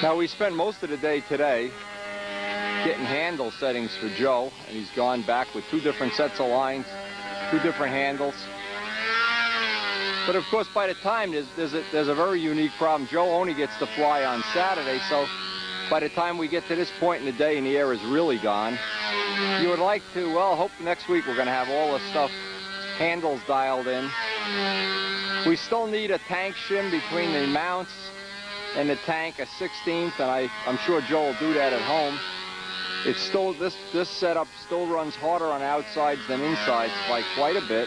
Now we spent most of the day today getting handle settings for Joe, and he's gone back with 2 different sets of lines, 2 different handles. But of course, by the time there's a very unique problem. Joe only gets to fly on Saturday, so by the time we get to this point in the day and the air is really gone, you would like to, well, hope next week we're going to have all the stuff, handles dialed in. We still need a tank shim between the mounts and the tank, a 16th, and I'm sure Joe will do that at home. It's still, this setup still runs harder on outsides than insides by quite a bit.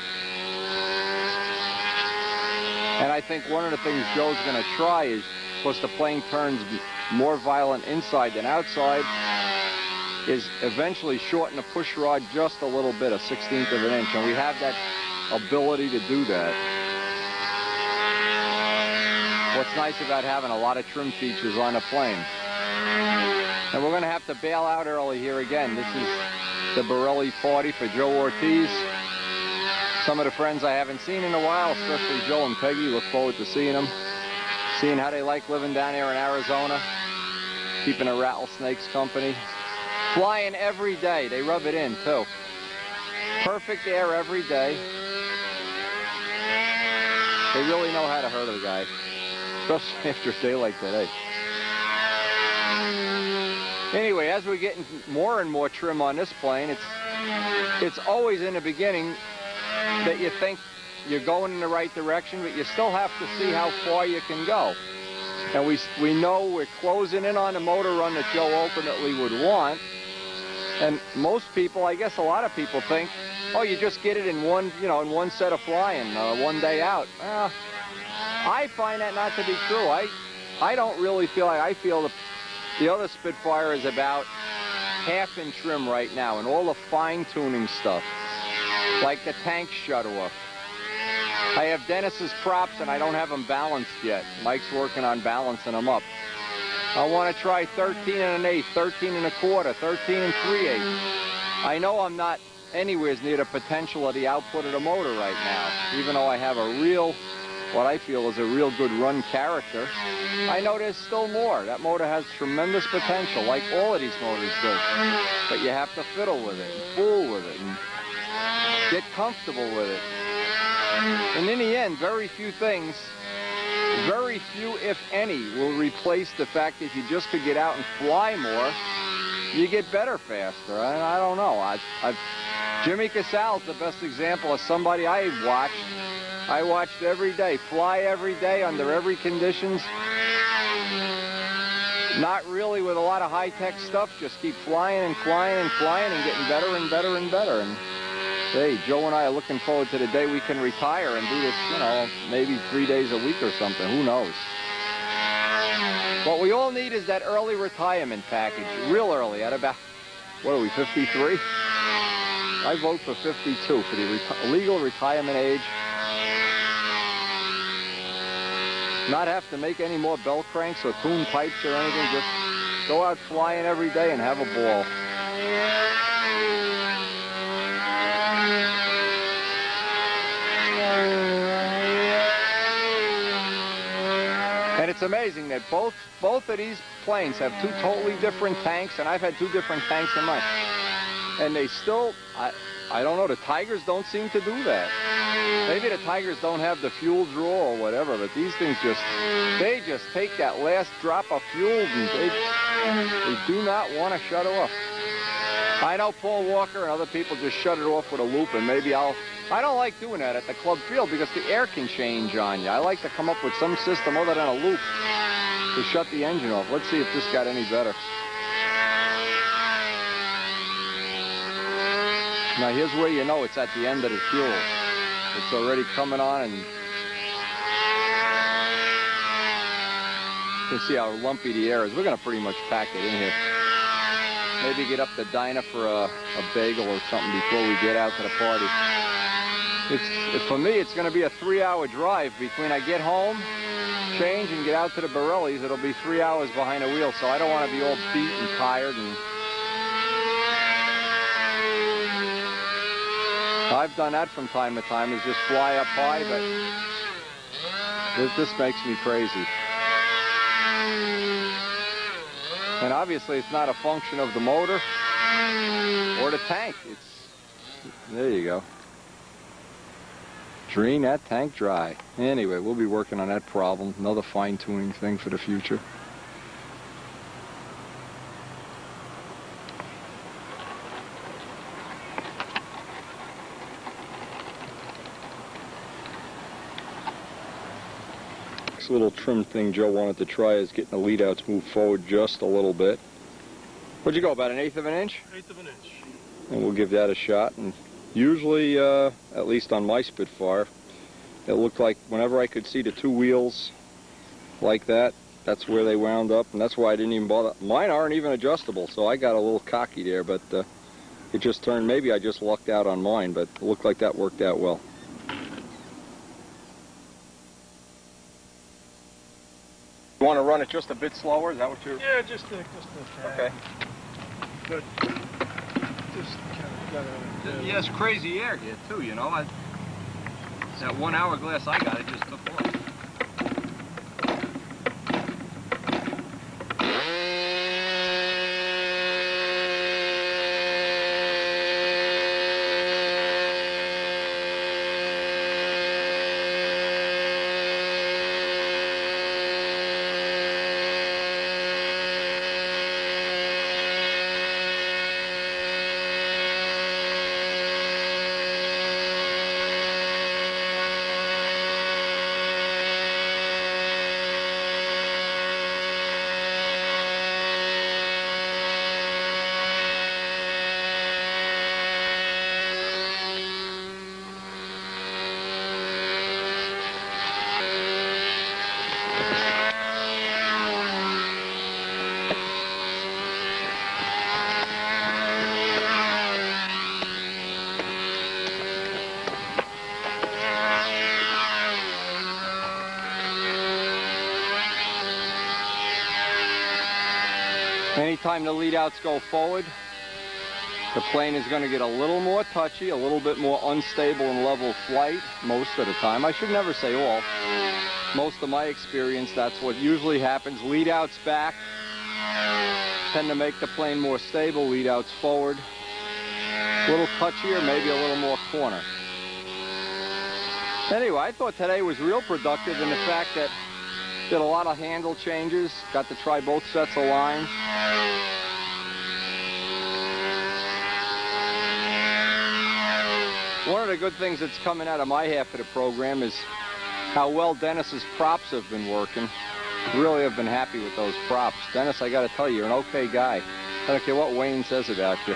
And I think one of the things Joe's going to try is, of course the plane turns more violent inside than outside, is eventually shorten the push rod just a little bit, a 1/16 of an inch, and we have that ability to do that. What's nice about having a lot of trim features on a plane. And we're going to have to bail out early here again. This is the Borelli party for Joe Ortiz. Some of the friends I haven't seen in a while, especially Joe and Peggy, look forward to seeing them. Seeing how they like living down here in Arizona. Keeping the rattlesnakes company. Flying every day. They rub it in, too. Perfect air every day. They really know how to hurt a guy. Especially after a day like today. Anyway, as we're getting more and more trim on this plane, it's always in the beginning that you think you're going in the right direction, but you still have to see how far you can go. And we know we're closing in on the motor run that Joe ultimately would want. And most people, I guess a lot of people think, oh, you just get it in one, in one set of flying, one day out. I find that not to be true. I don't really feel like, I feel the other Spitfire is about half in trim right now, and all the fine-tuning stuff, like the tank shutoff. I have Dennis's props, and I don't have them balanced yet. Mike's working on balancing them up. I want to try 13 1/8, 13 1/4, 13 3/8. I know I'm not anywhere near the potential of the output of the motor right now, even though I have a real, what I feel is a real good run character. I know there's still more. That motor has tremendous potential, like all of these motors do. But you have to fiddle with it, and fool with it, and get comfortable with it. And in the end, very few things, very few, if any, will replace the fact that if you just could get out and fly more, you get better faster. I don't know. Jimmy Casale's the best example of somebody I watched every day, fly every day under every conditions. Not really with a lot of high-tech stuff, just keep flying and flying and flying and getting better and better and better. And hey, Joe and I are looking forward to the day we can retire and do this, maybe 3 days a week or something. Who knows? What we all need is that early retirement package, real early, at about, what are we, 53? I vote for 52 for the legal retirement age. Not have to make any more bell cranks or tune pipes or anything. Just go out flying every day and have a ball. And it's amazing that both of these planes have 2 totally different tanks, and I've had 2 different tanks in mine. And they still, I don't know, the Tigers don't seem to do that. Maybe the Tigers don't have the fuel draw or whatever, but these things they just take that last drop of fuel and they do not want to shut off. I know Paul Walker and other people just shut it off with a loop, and maybe I don't like doing that at the club field because the air can change on you. I like to come up with some system other than a loop to shut the engine off. Let's see if this got any better. Now here's where you know it's at the end of the fuel. It's already coming on, and you can see how lumpy the air is. We're going to pretty much pack it in here. Maybe get up to Dinah for a bagel or something before we get out to the party. For me, it's going to be a 3-hour drive between I get home, change, and get out to the Borellis. It'll be 3 hours behind the wheel, so I don't want to be all beat and tired. And I've done that from time to time, is just fly up high, but this makes me crazy. And obviously it's not a function of the motor or the tank. There you go. Drain that tank dry. Anyway, we'll be working on that problem. Another fine-tuning thing for the future. Next little trim thing Joe wanted to try is getting the lead outs moved forward just a little bit. What'd you go, about 1/8 of an inch? 1/8 of an inch. And we'll give that a shot. And usually, at least on my Spitfire, it looked like whenever I could see the two wheels like that, that's where they wound up, and that's why I didn't even bother. Mine aren't even adjustable, so I got a little cocky there, but it just turned, maybe I just lucked out on mine, but it looked like that worked out well. You want to run it just a bit slower? Is that what you're... Yeah, just a Okay. Good. Just kind of Yeah, it's crazy air here, too, you know. That 1 hourglass I got, it just took off. Anytime the lead outs go forward, the plane is going to get a little more touchy, a little bit more unstable in level flight most of the time. I should never say all. Most of my experience, that's what usually happens. Lead outs back tend to make the plane more stable. Lead outs forward, a little touchier, maybe a little more corner. Anyway, I thought today was real productive in the fact that did a lot of handle changes, got to try both sets of lines. One of the good things that's coming out of my half of the program is how well Dennis's props have been working. Really have been happy with those props. Dennis, I got to tell you, you're an okay guy. I don't care what Wayne says about you.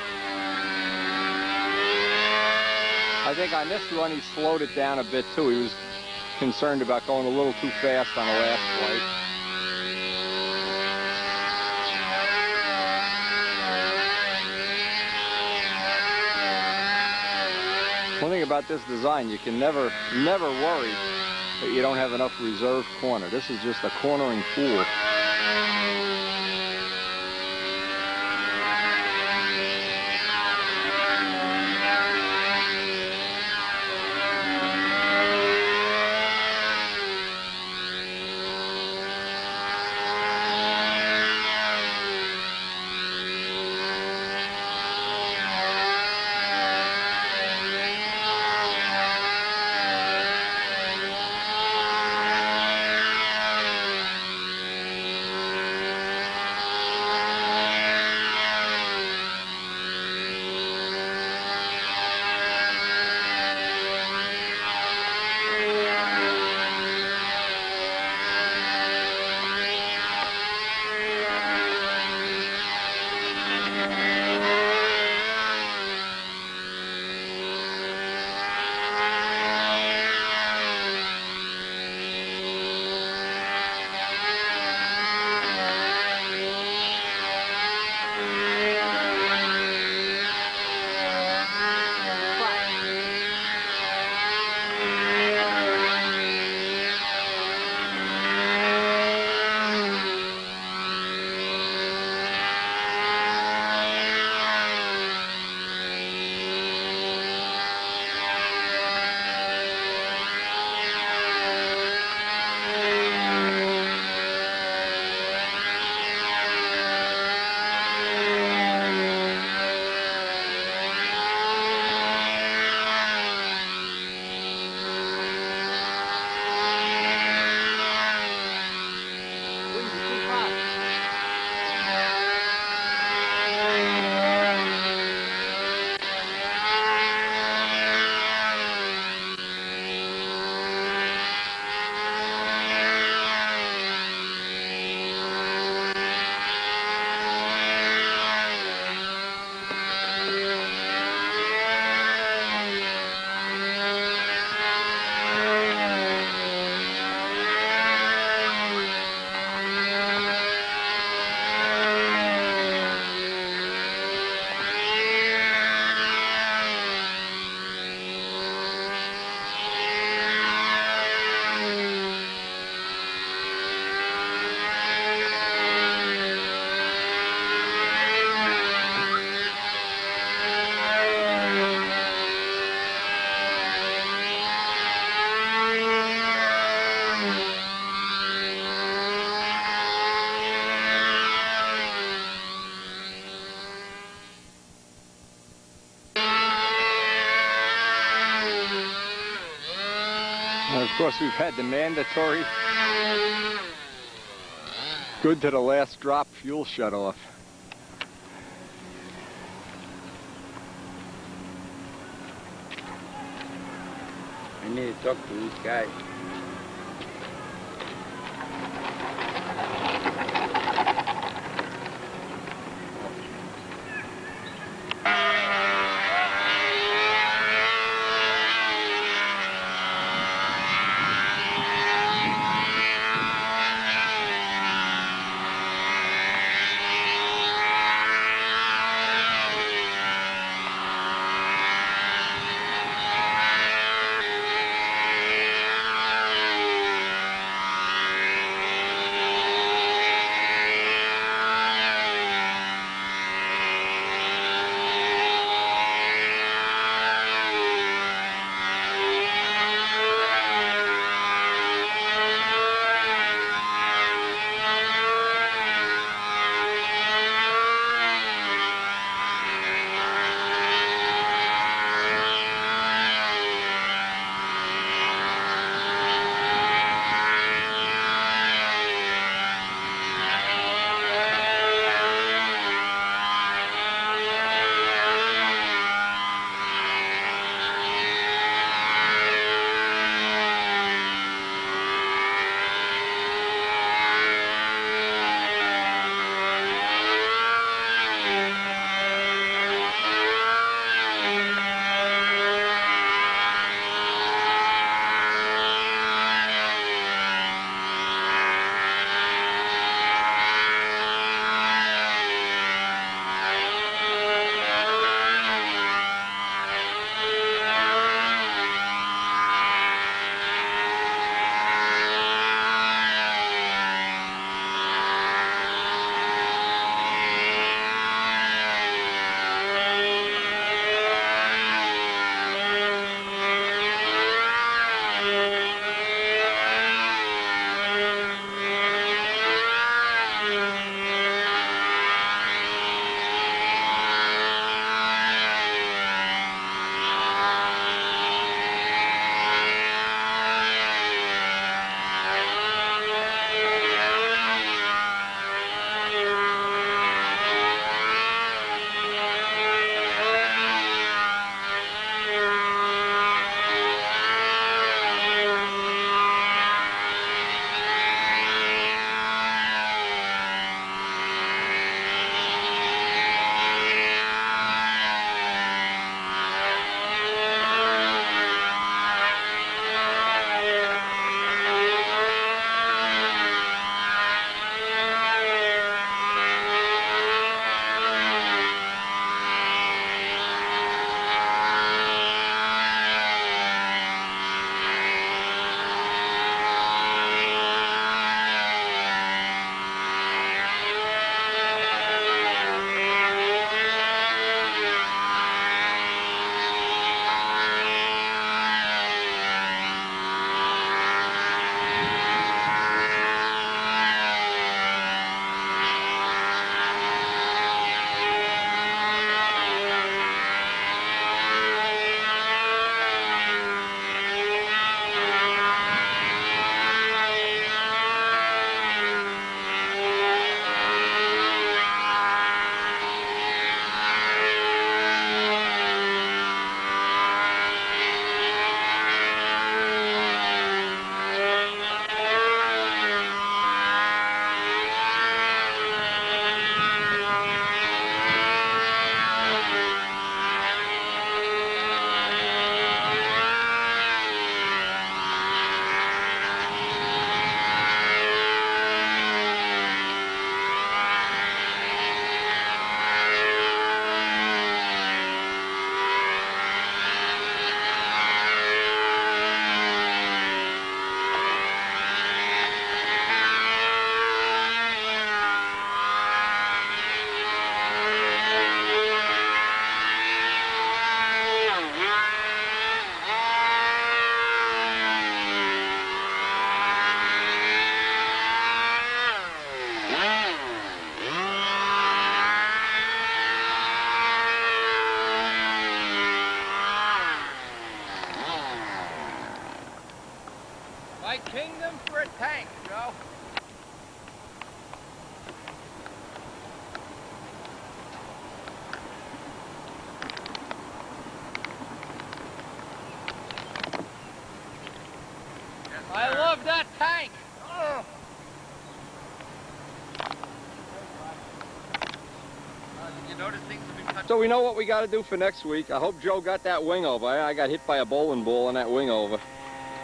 I think on this run he slowed it down a bit too. He was concerned about going a little too fast on the last flight. One thing about this design, you can never worry that you don't have enough reserve corner. This is just a cornering fool. course, we've had the mandatory good to the last drop fuel shut off. I need to talk to this guy. So we know what we got to do for next week. I hope Joe got that wing over. I got hit by a bowling ball on that wing over.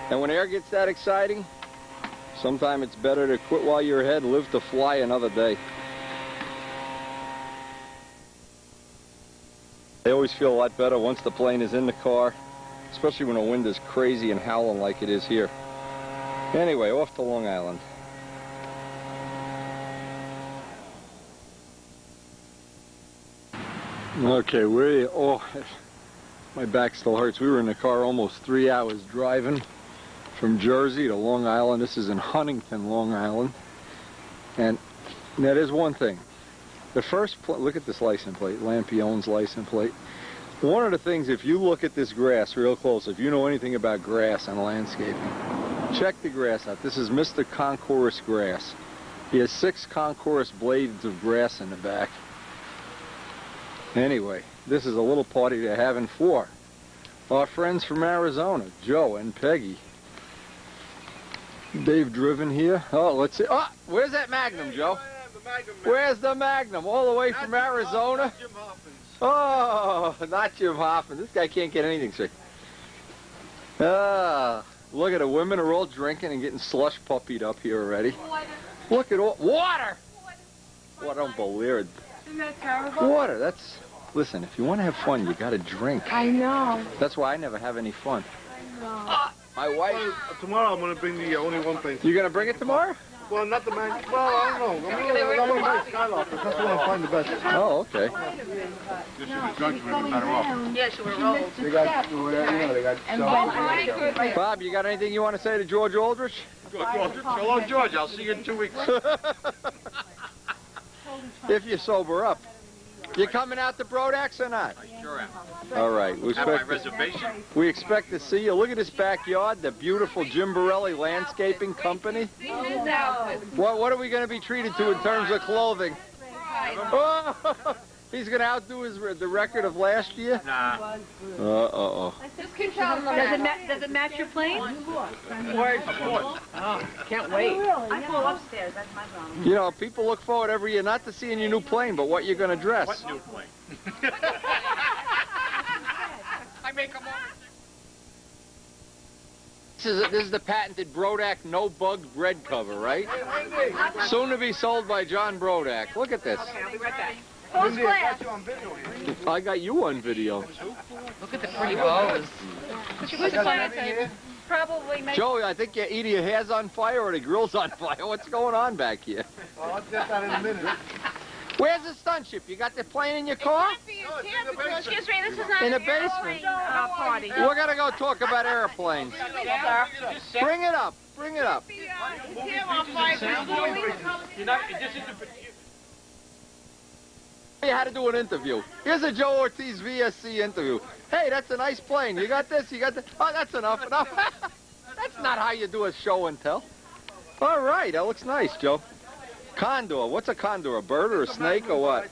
And when air gets that exciting, sometimes it's better to quit while you're ahead and live to fly another day. I always feel a lot better once the plane is in the car, especially when the wind is crazy and howling like it is here. Anyway, off to Long Island. Okay, my back still hurts. We were in the car almost 3 hours driving from Jersey to Long Island. This is in Huntington, Long Island. And that is one thing. The first, look at this license plate, Lampion's license plate. One of the things, if you look at this grass real close, if you know anything about grass and landscaping, check the grass out. This is Mr. Concourse grass. He has 6 concourse blades of grass in the back. Anyway, this is a little party they're having for our friends from Arizona, Joe and Peggy. They've driven here. Oh, let's see. Oh, where's that Magnum, Joe? Where's the Magnum? All the way from Arizona? Oh, not Jim Hoffman. This guy can't get anything straight. Look at the women are all drinking and getting slush puppied up here already. Look at all water. Well, I don't believe it. Isn't that terrible? Water. That's. Listen, if you want to have fun, you got to drink. I know. That's why I never have any fun. I know. My wife. Tomorrow I'm going to bring the only one thing. You going to bring it tomorrow? Well, not the man. Well, I don't know. I'm going to bring Skylark. That's what I find the best. Oh, okay. This should be drunk, we'd be better off. Yeah, she would roll. They got, they got Bob, you got anything you want to say to George Aldrich? Hello, George. I'll see you in 2 weeks. If you sober up. You coming out to Brodax or not? I sure am. All right. Have my reservation? We expect to see you. Look at this backyard, the beautiful Jim Borelli Landscaping Company. What are we going to be treated to in terms of clothing? Oh, he's going to outdo the record of last year? Nah. Does it match your plane? Oh, Can't wait. I go upstairs, that's my problem. You know, people look forward every year not to seeing your new plane, but what you're going to dress. What new plane? I make them all. This is the patented Brodak no bug bread cover, right? Soon to be sold by John Brodak. Look at this. I'll be right back. Who's glass? I got you on video. Look at the pretty bows. Who's planning? Probably make... Joey, I think either your hair's on fire or the grill's on fire. What's going on back here? I'll get that in a minute. Where's the stunt ship? You got the plane in your car? Excuse me, this is not In the an airplane, basement. party. We're going to go talk about airplanes. Bring it up. Bring it up. You had to do an interview. Here's a Joe Ortiz VSC interview. Hey, that's a nice plane. You got this? You got that? Oh, that's enough. That's not how you do a show and tell. All right, that looks nice, Joe. Condor. What's a condor? A bird or a snake or what?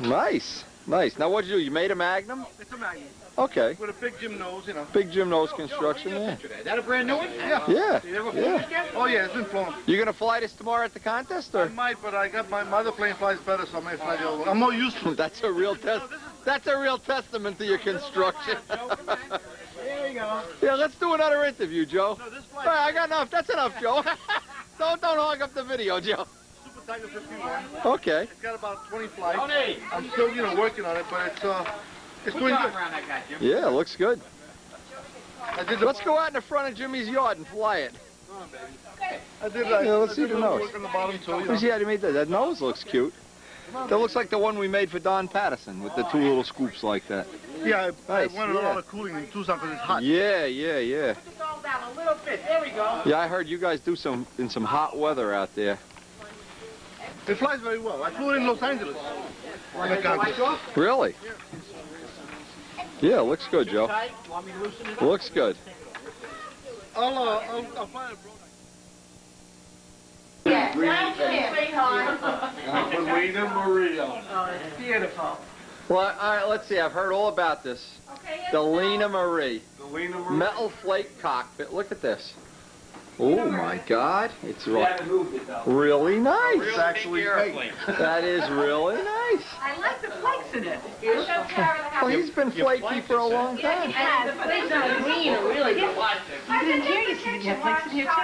Nice. Nice. Now, what'd you do? You made a Magnum? It's a Magnum. Okay. With a big Jim nose, you know. Big Jim Nose construction, yeah. Is that a brand new one? Yeah. Yeah. You never flew this yet? Oh, yeah, it's been flown. You gonna fly this tomorrow at the contest, I or? might, but I got my other plane flies better, so I may fly the other one. I'm more used to it. That's a real test. That's a real testament to your construction. There you go. Yeah, let's do another interview, Joe. No, this All flight, right, I got enough. That's enough, Joe. don't hog up the video, Joe. Super Tiger 51. Okay. It's got about 20 flights. Tony! I'm still, working on it, but it's doing good. Around that guy, Jim. Yeah, looks good. I did the, Let's go out in the front of Jimmy's yard and fly it. I did, Yeah, let's see the nose. work on the bottom too, Let me see how you made that. That nose looks cute. That looks like the one we made for Don Patterson with the 2 little scoops like that. Yeah, I Nice, wanted a yeah. lot of cooling in Tucson because it's hot. Yeah. Just all down a little bit, there we go. Yeah, I heard you guys do some hot weather out there. It flies very well. I flew it in Los Angeles. On the contest. Really? Yeah, looks good, Joe. Looks good. I'll fly it, bro. Oh, it's beautiful. Well, all right, let's see. I've heard all about this. The Lena Marie. Metal flake cockpit. Look at this. Oh, my God. It's really nice. It's actually airplane. That is really nice. Well, he's been flaky for a long time.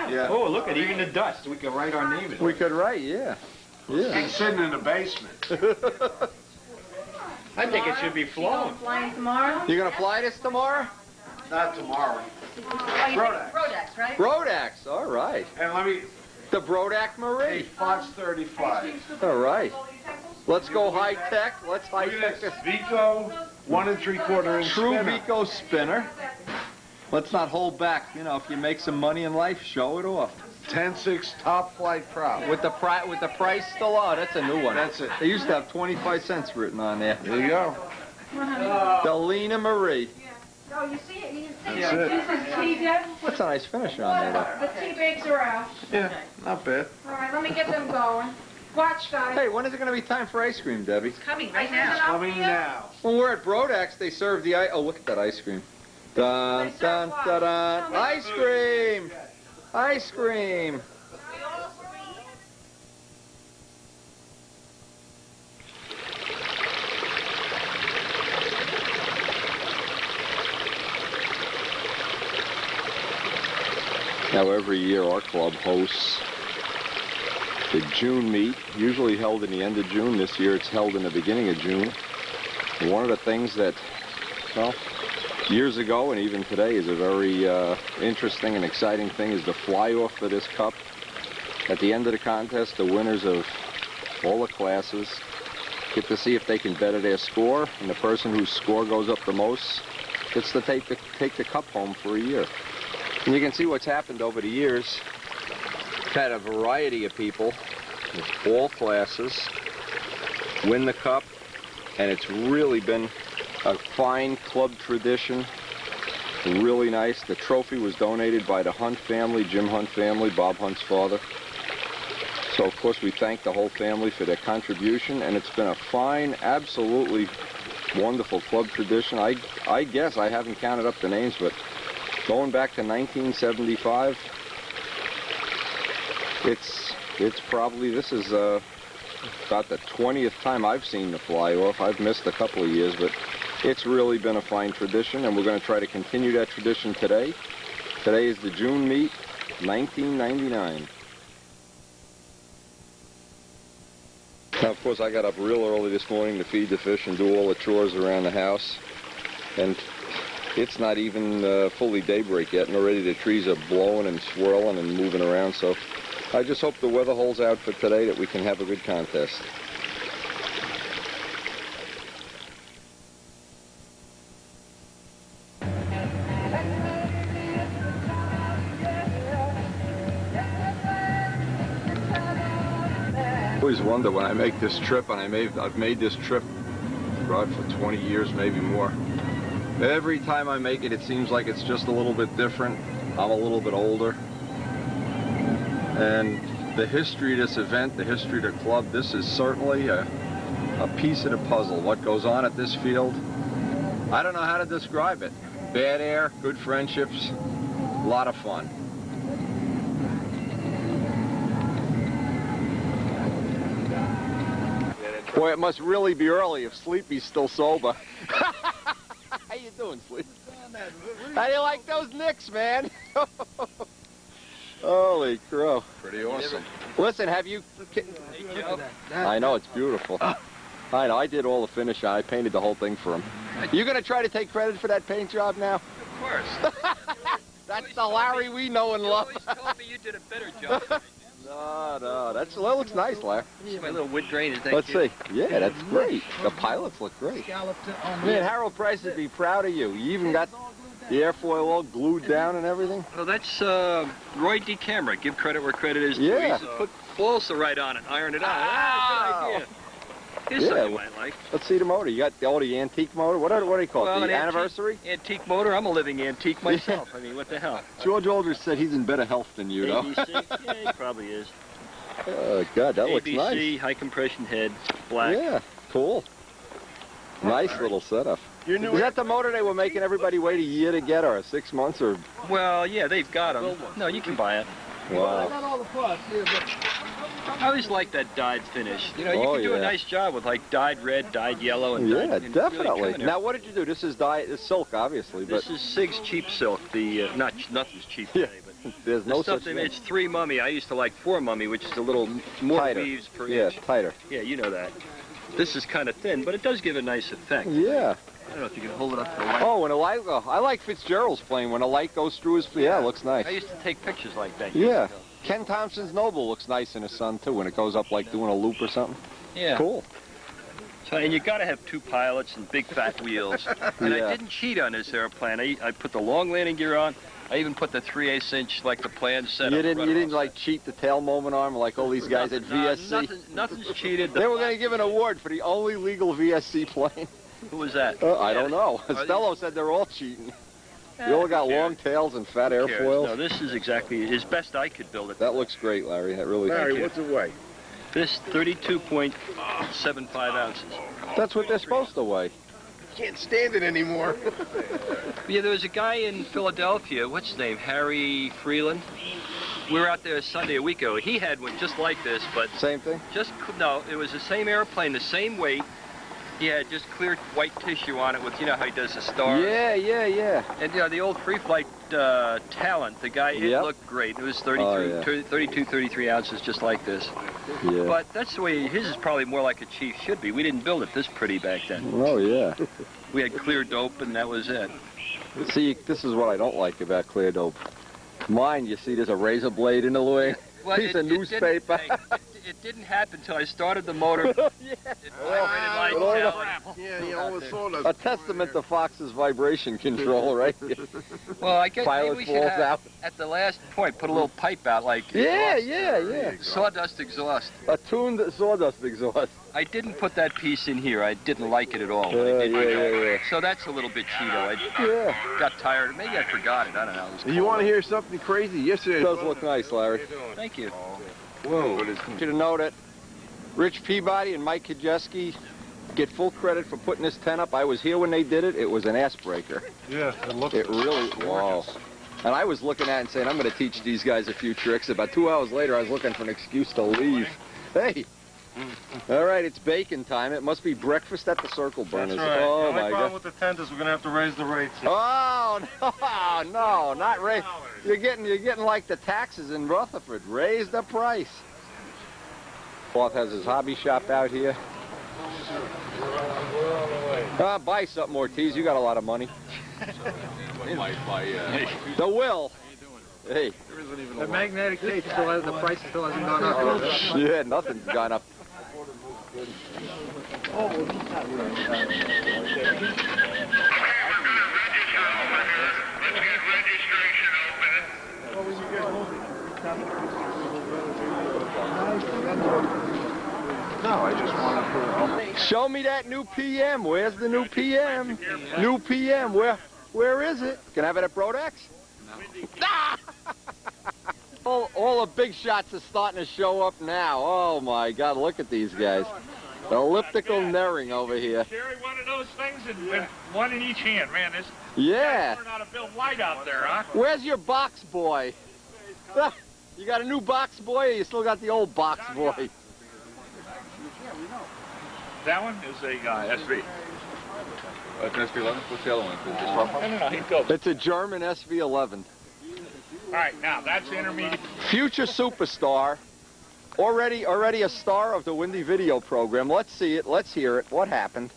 Yeah. Oh, look at even the dust. We can write our name in. We could write, yeah. Yeah. He's sitting in the basement. I think it should be flown. Flying tomorrow? You gonna fly this tomorrow? Not tomorrow. Brodax. Brodax, right? Brodax, all right. And let me, The Brodax hey, Marie. Fox 35. All right. Let's go high tech. Let's high Look tech at this. this. Vico, 1 3/4 inch True spinner. Vico spinner. Let's not hold back. You know, if you make some money in life, show it off. 10.6 top flight prop. With the price still on, that's a new one. That's it. They used to have 25 cents written on there. There you go. Delina Marie. Oh, you see it? You see That's it. This is tea, Deb. That's a nice finish on there, though. The tea bags are out. Yeah, not bad. All right, let me get them going. Watch, guys. Hey, when is it going to be time for ice cream, Debbie? Coming right Is now. it out Coming for you? now. When we're at Brodax, they serve the ice. Oh, look at that ice cream. Dun, dun, dun, dun. Ice cream! Ice cream! Now, every year our club hosts the June meet, usually held in the end of June. This year it's held in the beginning of June. And one of the things that, well, years ago and even today is a very interesting and exciting thing is the fly-off for this cup. At the end of the contest, the winners of all the classes get to see if they can better their score, and the person whose score goes up the most gets to take the cup home for a year. And you can see what's happened over the years. We've had a variety of people with all classes win the cup, and it's really been a fine club tradition. Really nice. The trophy was donated by the Hunt family, Jim Hunt family, Bob Hunt's father. So of course we thank the whole family for their contribution, and it's been a fine, absolutely wonderful club tradition. I guess I haven't counted up the names, but going back to 1975, it's probably, this is about the 20th time I've seen the fly-off. I've missed a couple of years, but it's really been a fine tradition, and we're going to try to continue that tradition today. Today is the June meet, 1999. Now, of course, I got up real early this morning to feed the fish and do all the chores around the house, and it's not even fully daybreak yet, and already the trees are blowing and swirling and moving around, so I just hope the weather holds out for today, that we can have a good contest. I always wonder when I make this trip, and I've made this trip for 20 years, maybe more. Every time I make it, it seems like it's just a little bit different. I'm a little bit older. And the history of this event, the history of the club, this is certainly a piece of the puzzle. What goes on at this field, I don't know how to describe it. Bad air, good friendships, a lot of fun. Boy, it must really be early if Sleepy's still sober. How you doing, Sleepy? How do you like those Knicks, man? Holy crow. Pretty awesome. Listen, have you... I know, it's beautiful. I know, I did all the finish. I painted the whole thing for him. You going to try to take credit for that paint job now? Of course. That's the Larry we know and love. You always told me you did a better job. No, that looks nice, Larry. See my little wood grain, is that Let's cute? see. Yeah, that's great. The pilots look great. Man, Harold Price would be proud of you. You even got the airfoil all glued down and everything. Well, that's Roy D. Camera. Give credit where credit is due. Yeah. He used to put balsa right on it, iron it out. Ah, good idea. Here's Yeah, something you might like. Let's see the motor. You got the antique motor. What do you call it? Well, The an anniversary? Antique motor. I'm a living antique myself. I mean, what the hell? George Aldrich said he's in better health than you, though. ABC? Yeah, he probably is. Oh, God, that looks ABC, nice. high compression head, black. Yeah, cool. Nice little setup. Is that the motor they were making everybody wait a year to get, or 6 months, or... Well, yeah, they've got them. No, you can buy it. Wow. all the parts here, I always like that dyed finish. You know, you can do a nice job with like dyed red, dyed yellow, and dyed, and definitely. Really now, what did you do? This is it's silk, obviously, but this is Sig's cheap silk. The nothing's cheap today, but there's no such thing. thing. It's 3 mummy. I used to like 4 mummy, which is a little more tighter. weaves per inch. Yeah, tighter. Yeah, you know that. This is kind of thin, but it does give a nice effect. Yeah. I don't know if you can hold it up to the light. Oh, when a light, I like Fitzgerald's plane. When a light goes through his, yeah, it looks nice. I used to take pictures like that. Yeah. Ken Thompson's Noble looks nice in the sun too when it goes up like doing a loop or something. Yeah. Cool. So, and you got to have 2 pilots and big fat wheels. And I didn't cheat on this airplane. I put the long landing gear on. I even put the 3/8 inch like the plan set. You didn't like cheat the tail moment arm like all these guys at VSC. Nothing's cheated. They were going to give an award for the only legal VSC plane. Who was that? I don't know. Costello said they're all cheating. You all got long tails and fat airfoils. No, this is exactly as best I could build it. That looks great, Larry. That really. Larry, what's it weigh? This 32.75 ounces. That's what they're supposed to weigh. Can't stand it anymore. Yeah, there was a guy in Philadelphia. What's his name? Harry Freeland. We were out there Sunday a week ago. He had one just like this, but same thing. No, it was the same airplane, the same weight. He had just clear white tissue on it with, you know how he does the stars? Yeah. And, you know, the old free flight Talent, the guy, it looked great. It was 32, 33 ounces just like this. Yeah. But that's the way, his is probably more like a Chief should be. We didn't build it this pretty back then. Oh, yeah. We had clear dope and that was it. See, this is what I don't like about clear dope. Mine, you see, there's a razor blade in the way. Well, piece of newspaper. It didn't happen until I started the motor. It vibrated like hell. Yeah, all the sawdust. A testament to Fox's vibration control, right? Well, I guess Pilot maybe we should falls have, out. at the last point, put a little pipe out like Yeah. sawdust exhaust. A tuned sawdust exhaust. I didn't put that piece in here. I didn't like it at all. Yeah. So that's a little bit Cheeto. Yeah. I got tired. Maybe I forgot it. I don't know. You want to hear something crazy? Yesterday. It does look nice, Larry. Thank you. Whoa. I want you to know that Rich Peabody and Mike Kajeski get full credit for putting this tent up. I was here when they did it. It was an ass breaker. Yeah, it really was. And I was looking at it and saying, I'm going to teach these guys a few tricks. About 2 hours later, I was looking for an excuse to leave. Hey. All right, it's bacon time. It must be breakfast at the Circle Burners. That's right. Oh, the only my problem God. with the tent is we're going to have to raise the rates. Oh, no, not raise. You're getting like the taxes in Rutherford. Raise the price. Cloth has his hobby shop out here. Buy something, Ortiz. You got a lot of money. The Will. Hey. The magnetic tape still has, the price still hasn't gone up. Yeah, nothing's gone up. No, I just want to Show me that new PM. Where's the new PM? New PM. Where is it? Can I have it at Brodex? No. All the big shots are starting to show up now. Oh my God, look at these guys. Elliptical Nering over here. Carry one of those things and one in each hand, man. This Yeah. learn how to build light out there, huh? Where's your box boy? You got a new box boy, or you still got the old box boy? That one is a SV. That's an SV11. What's the other one? No, he built it. It's a German SV11. All right, now that's intermediate. Future superstar. Already a star of the Windy video program. Let's see it. Let's hear it. What happened?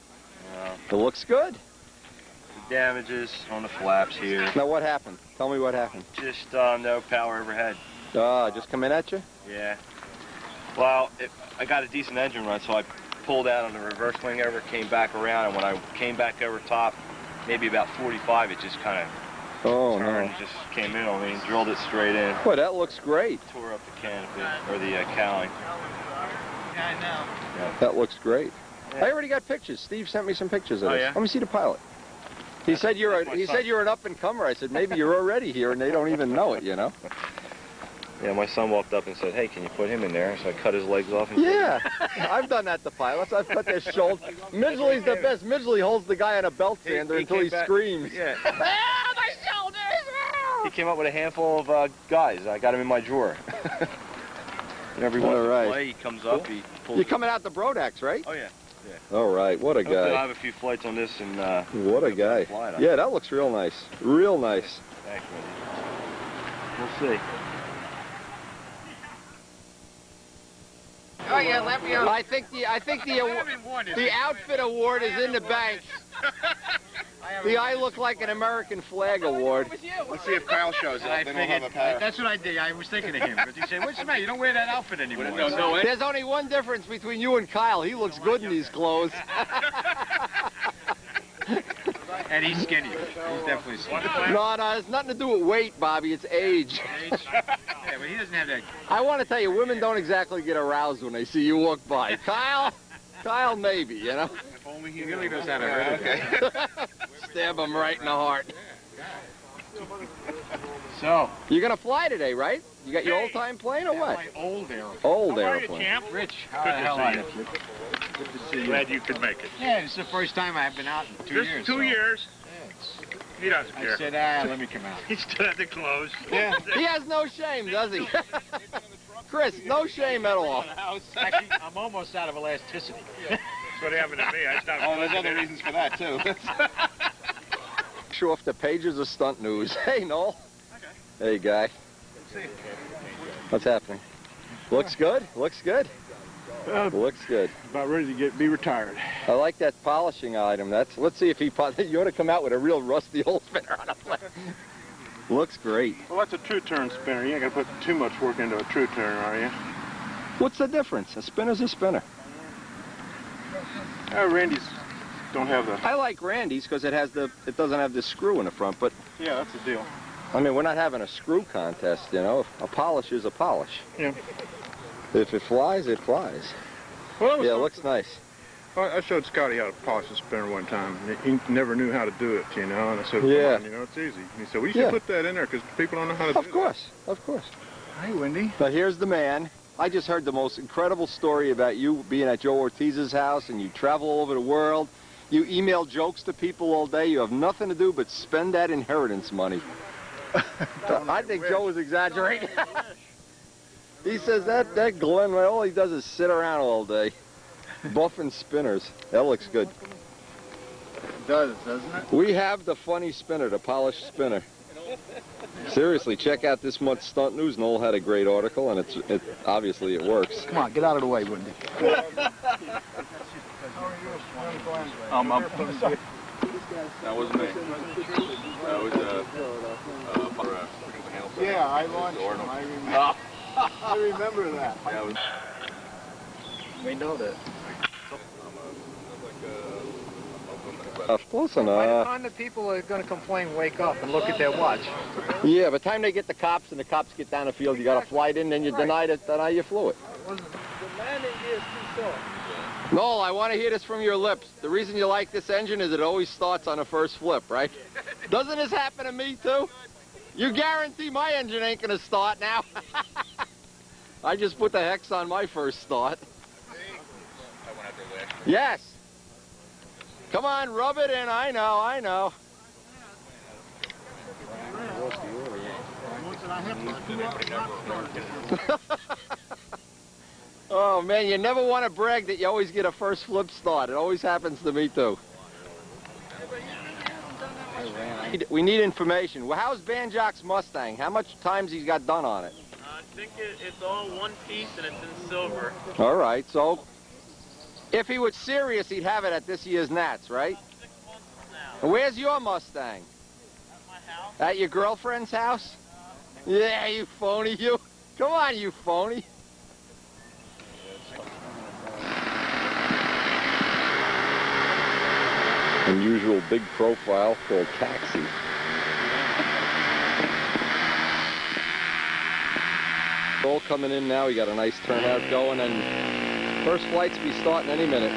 It looks good. Damages on the flaps here. Now what happened? Tell me what happened. Just no power overhead. Just come in at you? Yeah. Well, I got a decent engine run, so I pulled out on the reverse wing over, came back around, and when I came back over top, maybe about 45, it just kind of turned and just came in on me and drilled it straight in. Boy, that looks great. Tore up the canopy, or the cowling. Yeah, I know. Yeah. That looks great. Yeah. I already got pictures. Steve sent me some pictures of Oh, this. yeah? Let me see the pilot. He said you're an up-and-comer. I said, maybe you're already here and they don't even know it, you know? Yeah, my son walked up and said, hey, can you put him in there? So I cut his legs off. And Yeah, I've done that to pilots. I've cut their shoulders. Midgley's the best. Midgley holds the guy on a belt sander until he screams. Yeah. Ah, my shoulders! He came up with a handful of guys. I got him in my drawer. Whenever he wants All right. to play, he comes up, he pulls. You're coming out the Brodax, right? Oh, yeah. All right, what a Hopefully I'll guy. have a few flights on this and What a guy. Yeah, that looks real nice. Real nice. Thanks, buddy. We'll see. Oh yeah, let me. I think the outfit award is in the bank. The I look like an American flag award. Let's see if Kyle shows up. I Then we'll have a pair. that's what I did. I was thinking of him because he said, "What's the matter? You don't wear that outfit anymore." There's only one difference between you and Kyle. He looks good in these clothes. And he's skinny. He's definitely skinny. No, it's nothing to do with weight, Bobby. It's age. Yeah, but he doesn't have that. I want to tell you, women don't exactly get aroused when they see you walk by. Kyle maybe, you know. If only he really knows how to hurt. Okay. Stab him right in the heart. So. You're going to fly today, right? You got your old-time plane or what? My old airplane. Old How are you, airplane. champ? Rich, how Good the to hell see are you. you? Good to see you. Glad you could make it. Yeah, it's the first time I've been out in 2 Just years. 2 so- years. Yeah, He doesn't I care. said, let me come out. He still had the clothes. Yeah. He has no shame, does he? Chris, no shame at all. Actually, I'm almost out of elasticity. That's what happened to me. I stopped. Oh, there's other reasons for that, too. Show off the pages of stunt news. Hey, Noel. Hey, guy. What's happening? Looks good. Looks good. Looks good. About ready to be retired. I like that polishing item. Let's see if you ought to come out with a real rusty old spinner on a plane. Looks great. Well, that's a true turn spinner. You ain't gonna put too much work into a true turn, are you? What's the difference? A spinner's a spinner. Randy's don't have the. I like Randy's because it doesn't have the screw in the front, but Yeah, that's the deal. I mean, we're not having a screw contest, you know. A polish is a polish. Yeah. If it flies, it flies. Well, Yeah, it looks nice. I showed Scotty how to polish a spinner one time. He never knew how to do it, you know. And I said, Yeah. Come on, you know, it's easy. And he said, well, you should Yeah. put that in there because people don't know how to do Of course, of course. Hi, Wendy. But here's the man. I just heard the most incredible story about you being at Joe Ortiz's house, and you travel all over the world. You email jokes to people all day. You have nothing to do but spend that inheritance money. I think Joe was exaggerating. He says that Glenn, all he does is sit around all day, buffing spinners. That looks good. It does, doesn't it? We have the funny spinner, the polished spinner. Seriously, check out this month's Stunt News. Noel had a great article, and obviously it works. Come on, get out of the way, Wendy. That wasn't me. That was Yeah, I launched him. I remember that. that was. We know that. Close By the enough. time the people are going to complain, wake up and look at their watch. Yeah, by the time they get the cops and the cops get down the field, you got to fly it in, then you deny you flew it. Noel, I want to hear this from your lips. The reason you like this engine is it always starts on the first flip, right? Doesn't this happen to me, too? You guarantee my engine ain't going to start now. I just put the hex on my first start. Yes. Come on, rub it in. I know. Oh, man, you never want to brag that you always get a first flip start. It always happens to me, too. We need information. Well, how's Banjock's Mustang? How much times he's got done on it? I think it's all one piece and it's in silver. All right, so if he was serious, he'd have it at this year's Nats, right? 6 months from now. And where's your Mustang? At my house. At your girlfriend's house? Yeah, you phony, you. Come on, you phony. Unusual big profile called Taxi. All coming in now. We got a nice turnout going, and first flight's be starting any minute.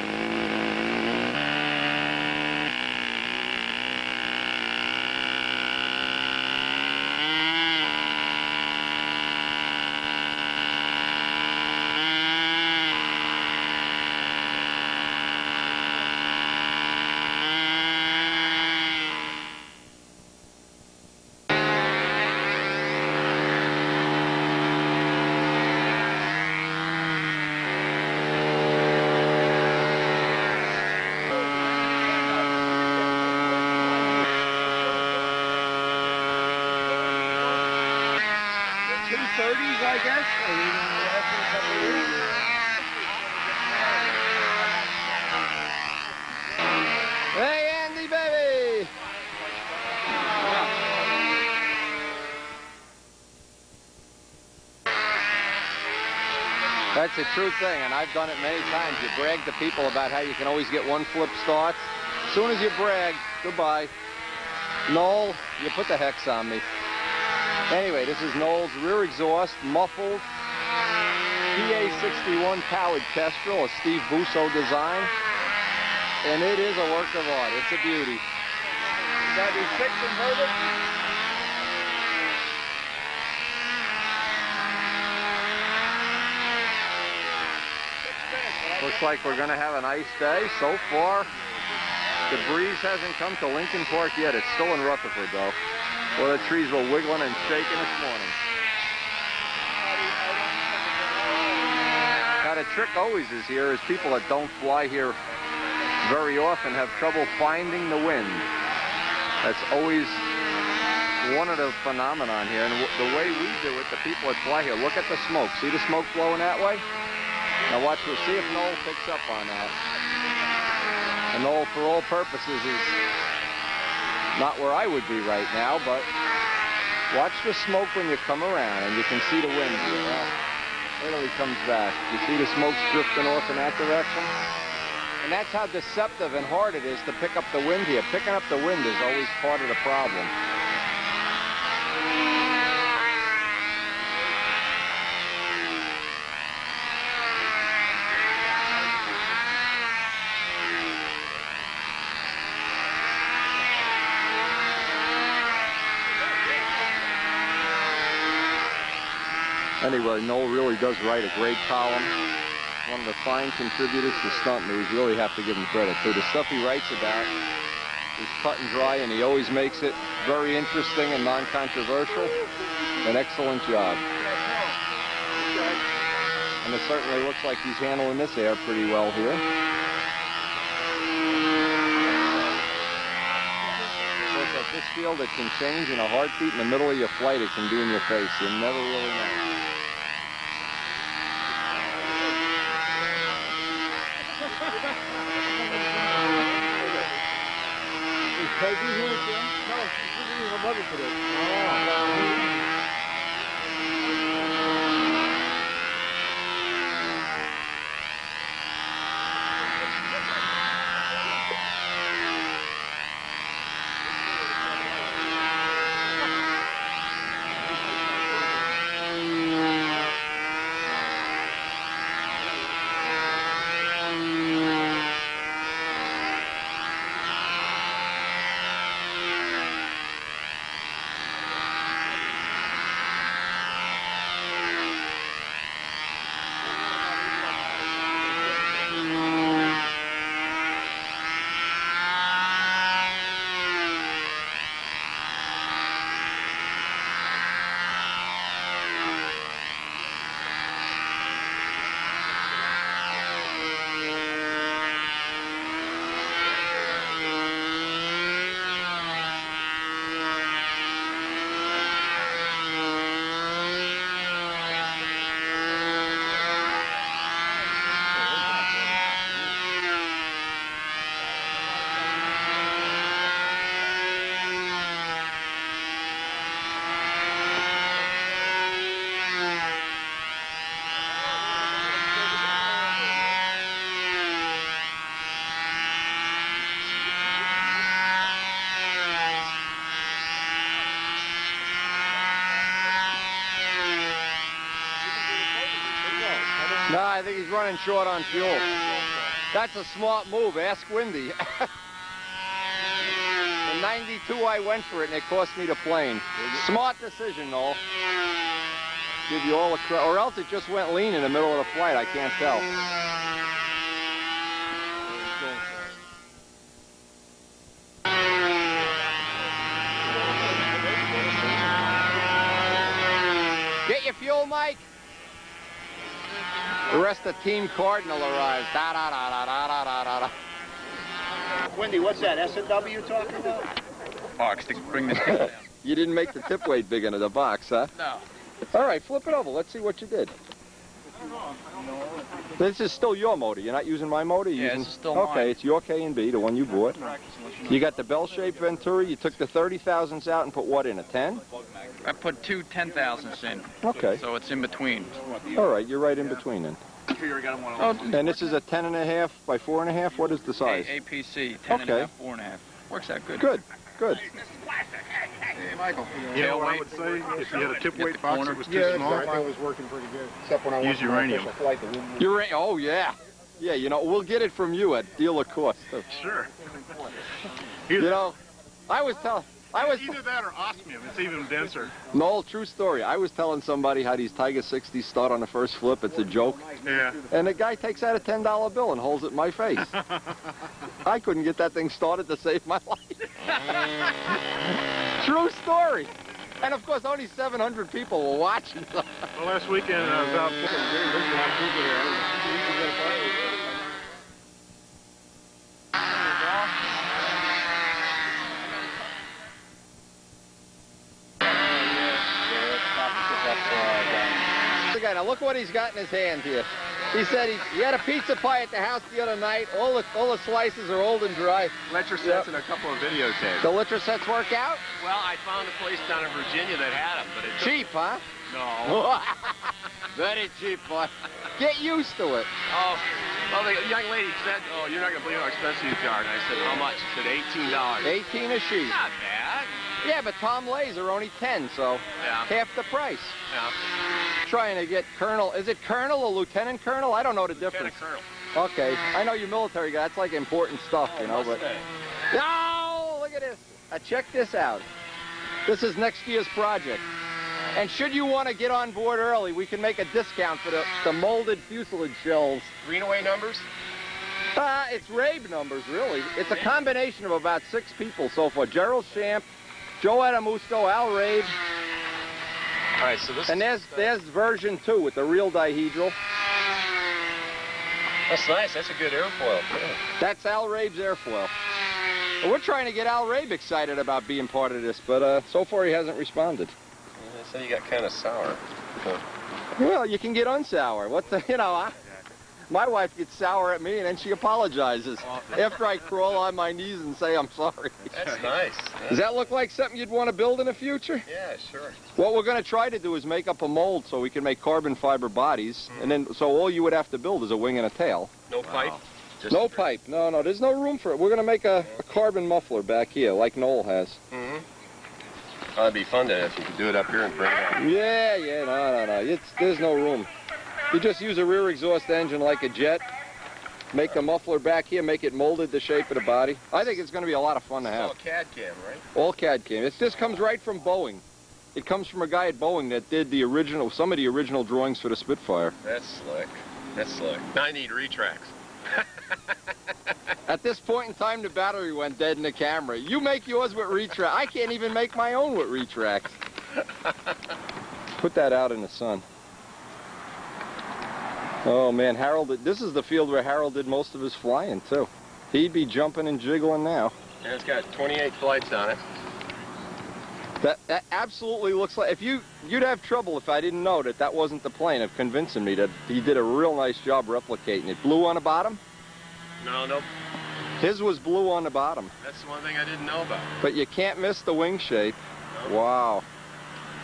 30s, I guess. I mean, after a couple of years. Hey, Andy, baby! That's a true thing, and I've done it many times. You brag to people about how you can always get one flip start. As soon as you brag, goodbye. Noel, you put the hex on me. Anyway, this is Noel's rear exhaust, muffled, PA61 powered Kestrel, a Steve Busso design. And it is a work of art. It's a beauty. Got to be fixed and heard. Looks like we're going to have a nice day. So far, the breeze hasn't come to Lincoln Park yet. It's still in Rutherford, though. Well, the trees were wiggling and shaking this morning. Now, the trick always is here is people that don't fly here very often have trouble finding the wind. That's always one of the phenomenon here. And the way we do it, the people that fly here, look at the smoke. See the smoke blowing that way? Now watch, we'll see if Noel picks up on that. And Noel, for all purposes, is not where I would be right now, but watch the smoke when you come around, and you can see the wind here. Well, wait till he comes back. You see the smoke's drifting off in that direction? And that's how deceptive and hard it is to pick up the wind here. Picking up the wind is always part of the problem. Anyway, Noel really does write a great column. One of the fine contributors to Stunt News. Really have to give him credit too. The stuff he writes about is cut and dry, and he always makes it very interesting and non-controversial. An excellent job. And it certainly looks like he's handling this air pretty well here. Of course, at this field, it can change in a heartbeat. In the middle of your flight, it can be in your face. You never really know. Peggy here, Jim? No, she's her mother today. No, I think he's running short on fuel. That's a smart move. Ask Windy. In '92, I went for it, and it cost me the plane. Smart decision, Noel. Give you all the credit. Or else it just went lean in the middle of the flight. I can't tell. Get your fuel, Mike. The rest of Team Cardinal arrives. Da da da da da da da da. Wendy, what's that? S&W you're talking about? Box to bring this thing down. You didn't make the tip weight big into the box, huh? No. All right, flip it over. Let's see what you did. This is still your motor. You're not using my motor? You're using... this is still mine. Okay, it's your K&B, the one you bought. You got the bell-shaped Venturi. You took the 30,000s out and put what in, a 10? I put two 10,000s in. Okay. So it's in between. All right, you're right in between then. Oh, And this is a 10.5 by 4.5? What is the size? APC, 10 and a half, 4.5. Works out good. Good, good. Hey, Michael. You know what I would say? If you had a tip weight box that was too Yeah, small, it was working pretty good. Except when I use uranium. Oh, yeah. Yeah, you know, we'll get it from you at dealer cost. Sure. You know, Either that or osmium. It's even denser. No, true story. I was telling somebody how these Tiger 60s start on the first flip. It's a joke. Yeah. And the guy takes out a $10 bill and holds it in my face. I couldn't get that thing started to save my life. True story. And of course, only 700 people were watching. Well, last weekend I was out. Now look what he's got in his hand here. He said he had a pizza pie at the house the other night. All the slices are old and dry. Lecture sets and a couple of videotapes. The lecture sets work out? Well, I found a place down in Virginia that had them, but it's Cheap, huh? No. Very cheap, boy. Get used to it. Oh, well, the young lady said, "Oh, you're not gonna believe how expensive these are." And I said, "How much?" She said, $18. 18 a sheet. Not bad. Yeah, but Tom Lays are only 10, so Yeah. half the price. Yeah. Trying to get Colonel, is it Colonel or Lieutenant Colonel? I don't know the difference. Lieutenant Colonel. Okay, I know you're military guy. That's like important stuff, you know. But no, look at this. Check this out. This is next year's project. And should you want to get on board early, we can make a discount for the molded fuselage shells. Greenaway numbers? It's Rabe numbers, really. It's a combination of about 6 people so far. Gerald Champ, Joe Adamusto, Al Rabe. All right, so this. And there's version 2 with the real dihedral. That's nice. That's a good airfoil. Yeah. That's Al Rabe's airfoil. Well, we're trying to get Al Rabe excited about being part of this, but so far he hasn't responded. So you got kind of sour. Well, you can get unsour. What the, you know, my wife gets sour at me and then she apologizes after I crawl on my knees and say I'm sorry. That's nice. Does that look like something you'd want to build in the future? Yeah, sure. What we're going to try to do is make up a mold so we can make carbon fiber bodies, and then so all you would have to build is a wing and a tail. No pipe? Just No pipe. No, there's no room for it. We're going to make a carbon muffler back here like Noel has. Mm-hmm. That'd be fun to if you could do it up here and bring it out. Yeah, no. There's no room. You just use a rear exhaust engine like a jet, make the muffler back here, make it molded the shape of the body. I think it's going to be a lot of fun to have. It's all CAD cam, right? All CAD cam. This comes right from Boeing. It comes from a guy at Boeing that did some of the original drawings for the Spitfire. That's slick. That's slick. Now I need retracts. At this point in time, the battery went dead in the camera. You make yours with retract. I can't even make my own with retracts. Put that out in the sun. Oh man, this is the field where Harold did most of his flying too. He'd be jumping and jiggling now. And it's got 28 flights on it. That absolutely looks like, you'd have trouble if I didn't know that wasn't the plane, of convincing me that he did a real nice job replicating it. Blue on the bottom? No. His was blue on the bottom. That's the one thing I didn't know about. But you can't miss the wing shape. Nope. Wow.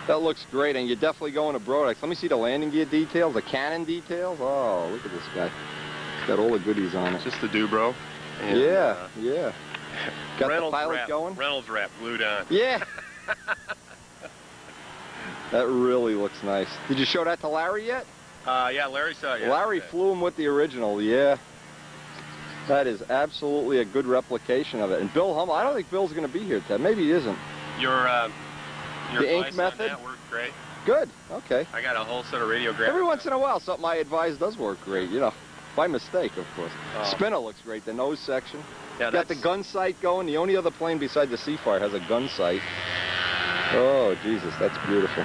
That looks great, and you're definitely going to Brodex. Let me see the landing gear details, the cannon details. Oh, look at this guy. He's got all the goodies on it. Just the Dubro. And, Yeah. Got the pilot wrap, going? Reynolds wrap glued on. Yeah. That really looks nice. Did you show that to Larry yet? Yeah, Larry saw it. Larry flew him with the original, yeah. That is absolutely a good replication of it. And Bill Hummel, I don't think Bill's going to be here today. Maybe he isn't. Your the ink advice method? on that worked great. Good, okay. I got a whole set of radiographs. Every once in a while, something I advise does work great, you know. By mistake, of course. Oh. Spinner looks great, the nose section. Yeah, Got the gun sight going. The only other plane besides the Seafire has a gun sight. Oh, Jesus, that's beautiful.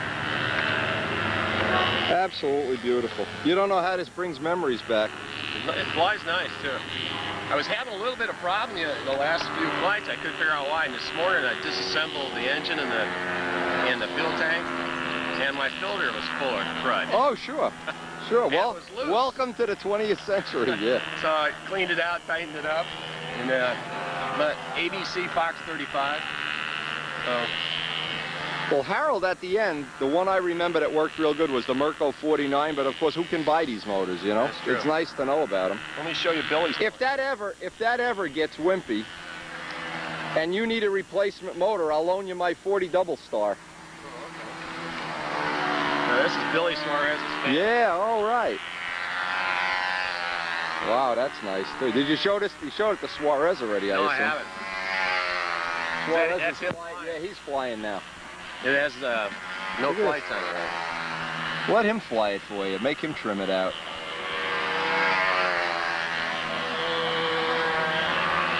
Absolutely beautiful. You don't know how this brings memories back. It flies nice, too. I was having a little bit of problem the last few flights. I couldn't figure out why. And this morning, I disassembled the engine and the fuel tank. and my filter was full of crud. Oh, sure. Sure. Well, it was loose. welcome to the 20th century, yeah. So I cleaned it out, tightened it up, and but ABC Fox 35. So. Well, Harold, at the end, the one I remember that worked real good was the Merco 49, but of course, who can buy these motors, you know? That's true. It's nice to know about them. Let me show you Billy's. If that ever gets wimpy, and you need a replacement motor, I'll loan you my 40 double star. Now, this is Billy Suarez's fan. Yeah, all right. Wow, that's nice too. Did you show this? You showed it to Suarez already, No, I I assume. haven't. Suarez That's is it. flying. Yeah, he's flying now. It has no Look at flights on it, right? Let him fly it for you. Make him trim it out.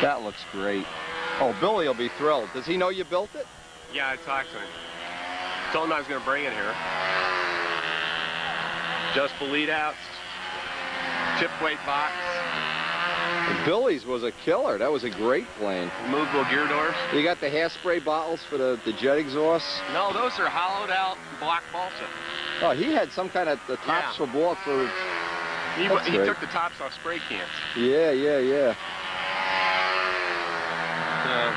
That looks great. Oh, Billy will be thrilled. Does he know you built it? Yeah, I talked to him. Told him I was going to bring it here. Just bleed outs, chip weight box. Billy's was a killer. That was a great plane. Removable gear doors. You got the hairspray bottles for the jet exhaust? No, those are hollowed out black balsa. Oh, he had some kind of the tops for block for... He That's great. took the tops off spray cans. Yeah, yeah, yeah.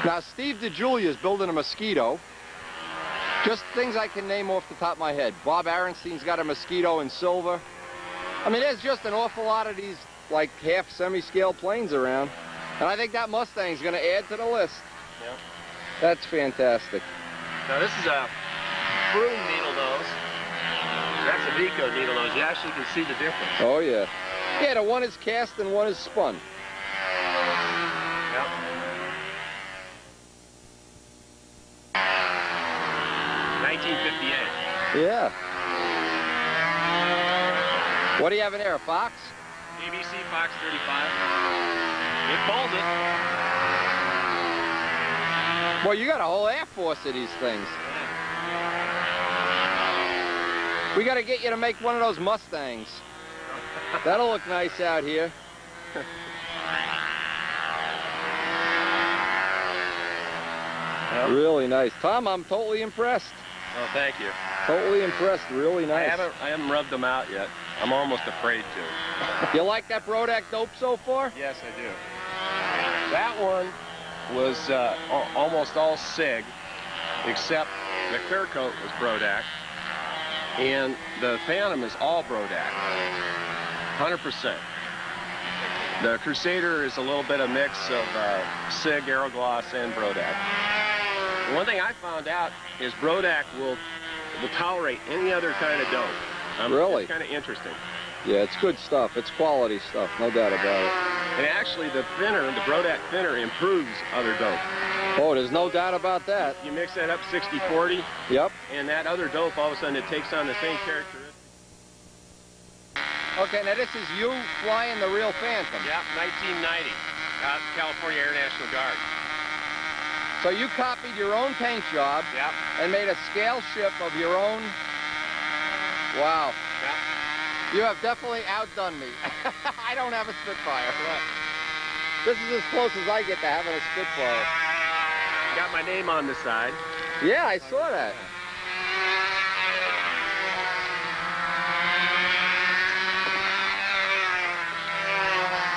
Now, Steve DeJulia is building a Mosquito. Just things I can name off the top of my head. Bob Aronstein's got a Mosquito in silver. I mean, there's just an awful lot of these, like, half semi-scale planes around. And I think that Mustang's going to add to the list. Yeah. That's fantastic. Now, this is a Froome needle nose. That's a Vico needle nose. You actually can see the difference. Oh, yeah. Yeah, the one is cast and one is spun. Yep. Yeah. What do you have in there, a Fox? ABC Fox 35. It pulls it. Well, you got a whole Air Force of these things. We got to get you to make one of those Mustangs. That'll look nice out here. Really nice. Tom, I'm totally impressed. Oh, thank you. Totally impressed. Really nice. I haven't rubbed them out yet. I'm almost afraid to. You like that Brodak dope so far? Yes, I do. That one was almost all SIG, except the clear coat was Brodak, and the Phantom is all Brodak, 100%. The Crusader is a little bit of mix of SIG, Aerogloss, and Brodak. One thing I found out is Brodak will tolerate any other kind of dope. Really? It's kind of interesting. Yeah, it's good stuff. It's quality stuff, no doubt about it. And actually, the thinner, the Brodak thinner, improves other dope. Oh, there's no doubt about that. You mix that up 60-40. Yep. And that other dope, all of a sudden, it takes on the same characteristics. Okay, now this is you flying the real Phantom. Yeah, 1990, out of California Air National Guard. So you copied your own paint job and made a scale ship of your own. Wow. Yeah. You have definitely outdone me. I don't have a Spitfire. This is as close as I get to having a Spitfire. Got my name on the side. Yeah, I saw that.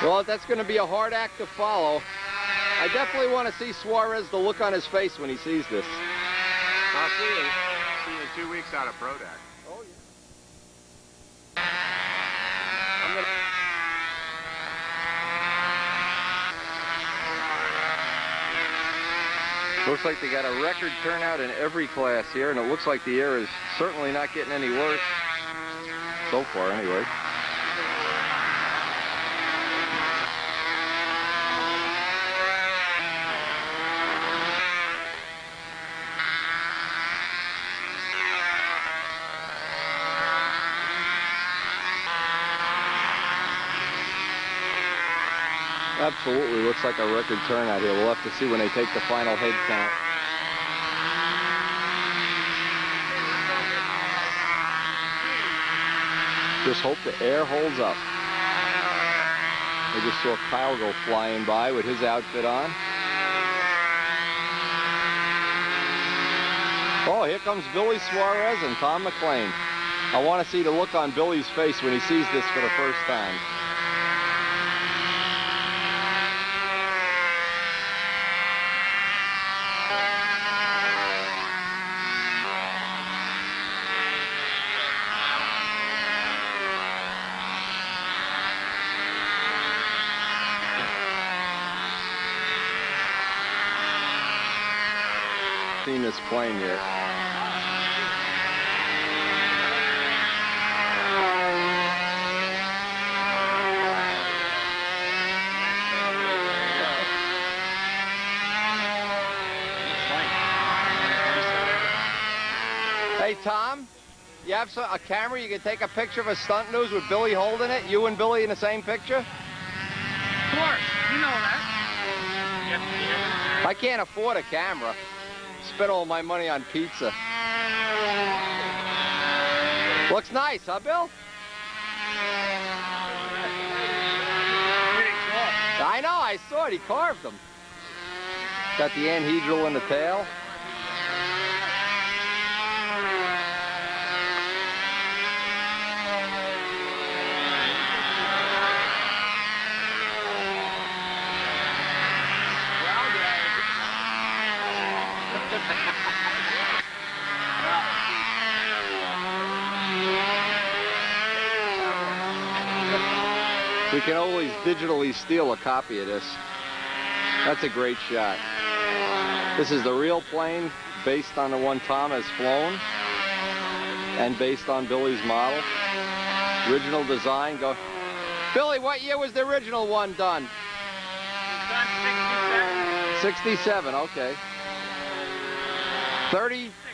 Well, that's going to be a hard act to follow. I definitely want to see Suarez, the look on his face when he sees this. I'll see you in 2 weeks out of Brodak. Oh, yeah. Looks like they got a record turnout in every class here, and it looks like the air is certainly not getting any worse. So far, anyway. Absolutely looks like a record turnout here. We'll have to see when they take the final head count. Just hope the air holds up. I just saw Kyle go flying by with his outfit on. Oh, here comes Billy Suarez and Tom McLean. I want to see the look on Billy's face when he sees this for the first time. Seen this plane yet. Hey Tom, you have a camera you can take a picture of a stunt news with Billy holding it? You and Billy in the same picture? Of course, you know that. I can't afford a camera. Spent all my money on pizza. Looks nice, huh, Bill? I know, I saw it. He carved them. Got the anhedral in the tail. We can always digitally steal a copy of this. That's a great shot. This is the real plane based on the one Tom has flown and based on Billy's model. Original design. Go. Billy, what year was the original one done? Done 67. 67, okay.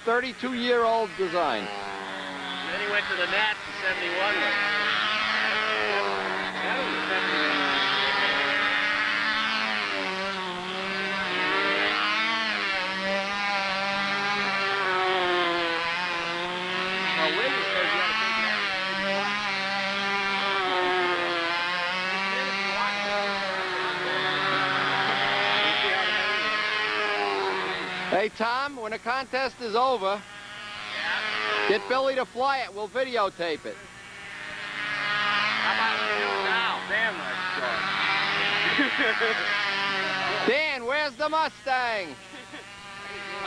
32-year-old design. And then he went to the Nats in 71. Hey Tom, when the contest is over, get Billy to fly it. We'll videotape it. How about we do it now? Damn, that's short. Dan, where's the Mustang?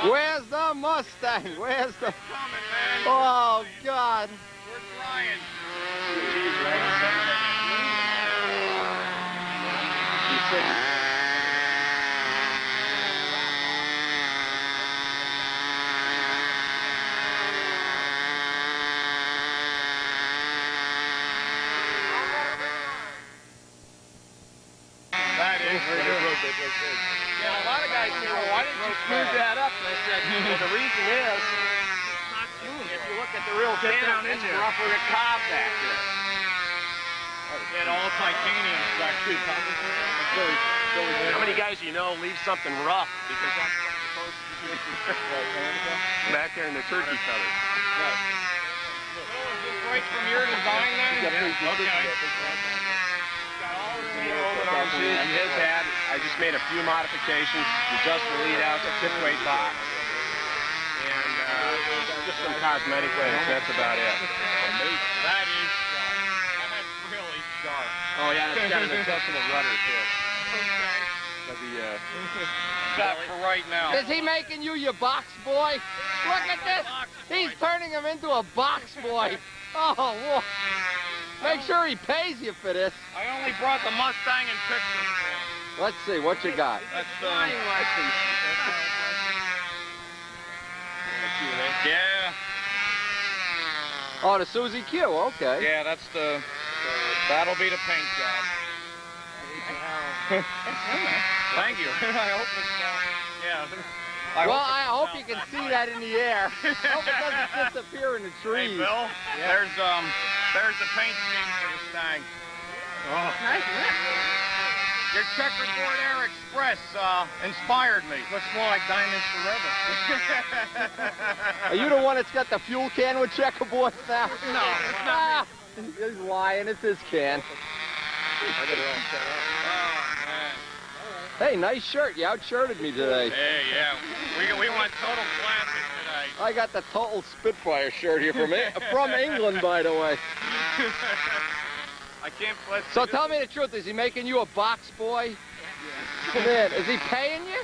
Where's the Mustang? Where's the... Coming, man. Oh, God. We're trying. Yeah, a lot of guys say, well, why didn't you smooth that up? And I said, well, the reason is, if you look at the real down, it's rougher than cob back there. Get all titanium stuff too. How many guys do you know leave something rough because that's what you're supposed to do? Back there in the turkey feathers. Is this right from your design then? Yeah. Okay. His had, I just made a few modifications, adjust the lead out, the tip weight box, and just some cosmetic things. That's about it. That is sharp. That's really sharp. Oh yeah, it's got an adjustable rudder too. Okay. That for right now. Is he making you your box boy? Look at this. He's turning him into a box boy. Oh, whoa. Make sure he pays you for this. I only brought the Mustang and pictures for him. Let's see, what you got? That's yeah. Oh, the Susie Q, okay. Yeah, that's that'll be the paint job. Thank you. I hope it's, yeah. I hope you can see that in the air. Hope it doesn't disappear in the trees. Hey, Bill, there's the paint scheme for this thing. Oh. Nice. Your checkerboard Air Express inspired me. Looks more like Diamonds Forever. Are you the one that's got the fuel can with checkerboards now? No, it's not me. He's lying. It's his can. I got it all set up. Oh, man. Hey, nice shirt. You outshirted me today. Hey, yeah. We went total classic today. I got the total Spitfire shirt here from England, by the way. I can't play. So tell me the truth, is he making you a box boy? Yeah. Man, is he paying you?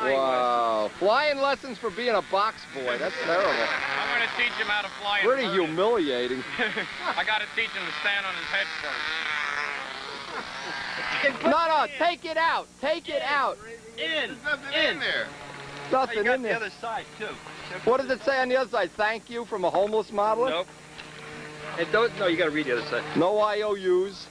Wow, flying lessons for being a box boy. That's terrible. I'm going to teach him how to fly. Pretty humiliating. I got to teach him to stand on his head first. No, take it out. Take it out. In there. Nothing in there. The other side too. What does it say on the other side? Thank you from a homeless modeler? Nope. No, you got to read the other side. No IOUs.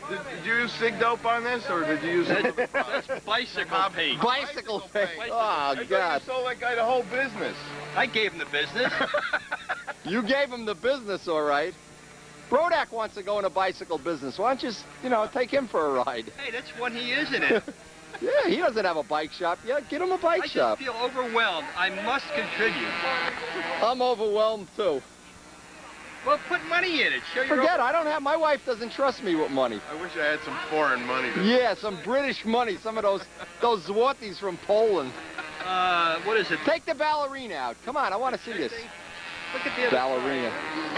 Did you use Sig Dope on this, or did you use That's bicycle paint. Bicycle paint. Oh, God. You sold that guy the whole business. I gave him the business. You gave him the business, all right. Brodak wants to go in a bicycle business. Why don't you just, take him for a ride? Hey, that's what he is in it. Yeah, he doesn't have a bike shop yet. Get him a bike shop. I just feel overwhelmed. I must contribute. I'm overwhelmed, too. Well, put money in it. Forget, I don't have, my wife doesn't trust me with money. I wish I had some foreign money. Yeah, some British money, some of those złotys from Poland. What is it? Take the ballerina out. Come on, I want to see this. Look at the other ballerina.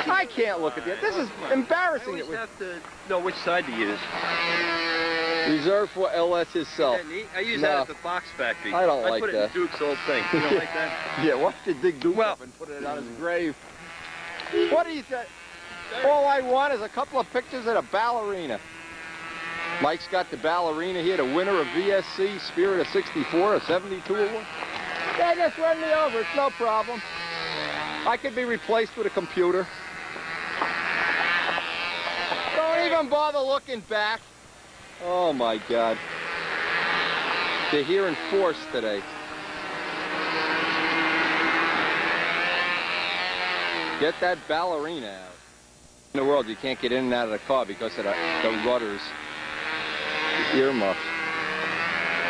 I can't look at that. This is embarrassing. I always have to know which side to use. Reserved for LS himself. I use that at the Fox factory. I don't like that. I put it in Duke's old thing. You don't like that? Yeah, why don't you dig Duke up and put it on his grave? What do you say? All I want is a couple of pictures of the ballerina. Mike's got the ballerina here, the winner of VSC, Spirit of 64, or 72 or what? Yeah, just run me over, it's no problem. I could be replaced with a computer. Don't even bother looking back. Oh my God. They're here in force today. Get that ballerina out. In the world, you can't get in and out of the car because of the rudders. The earmuffs.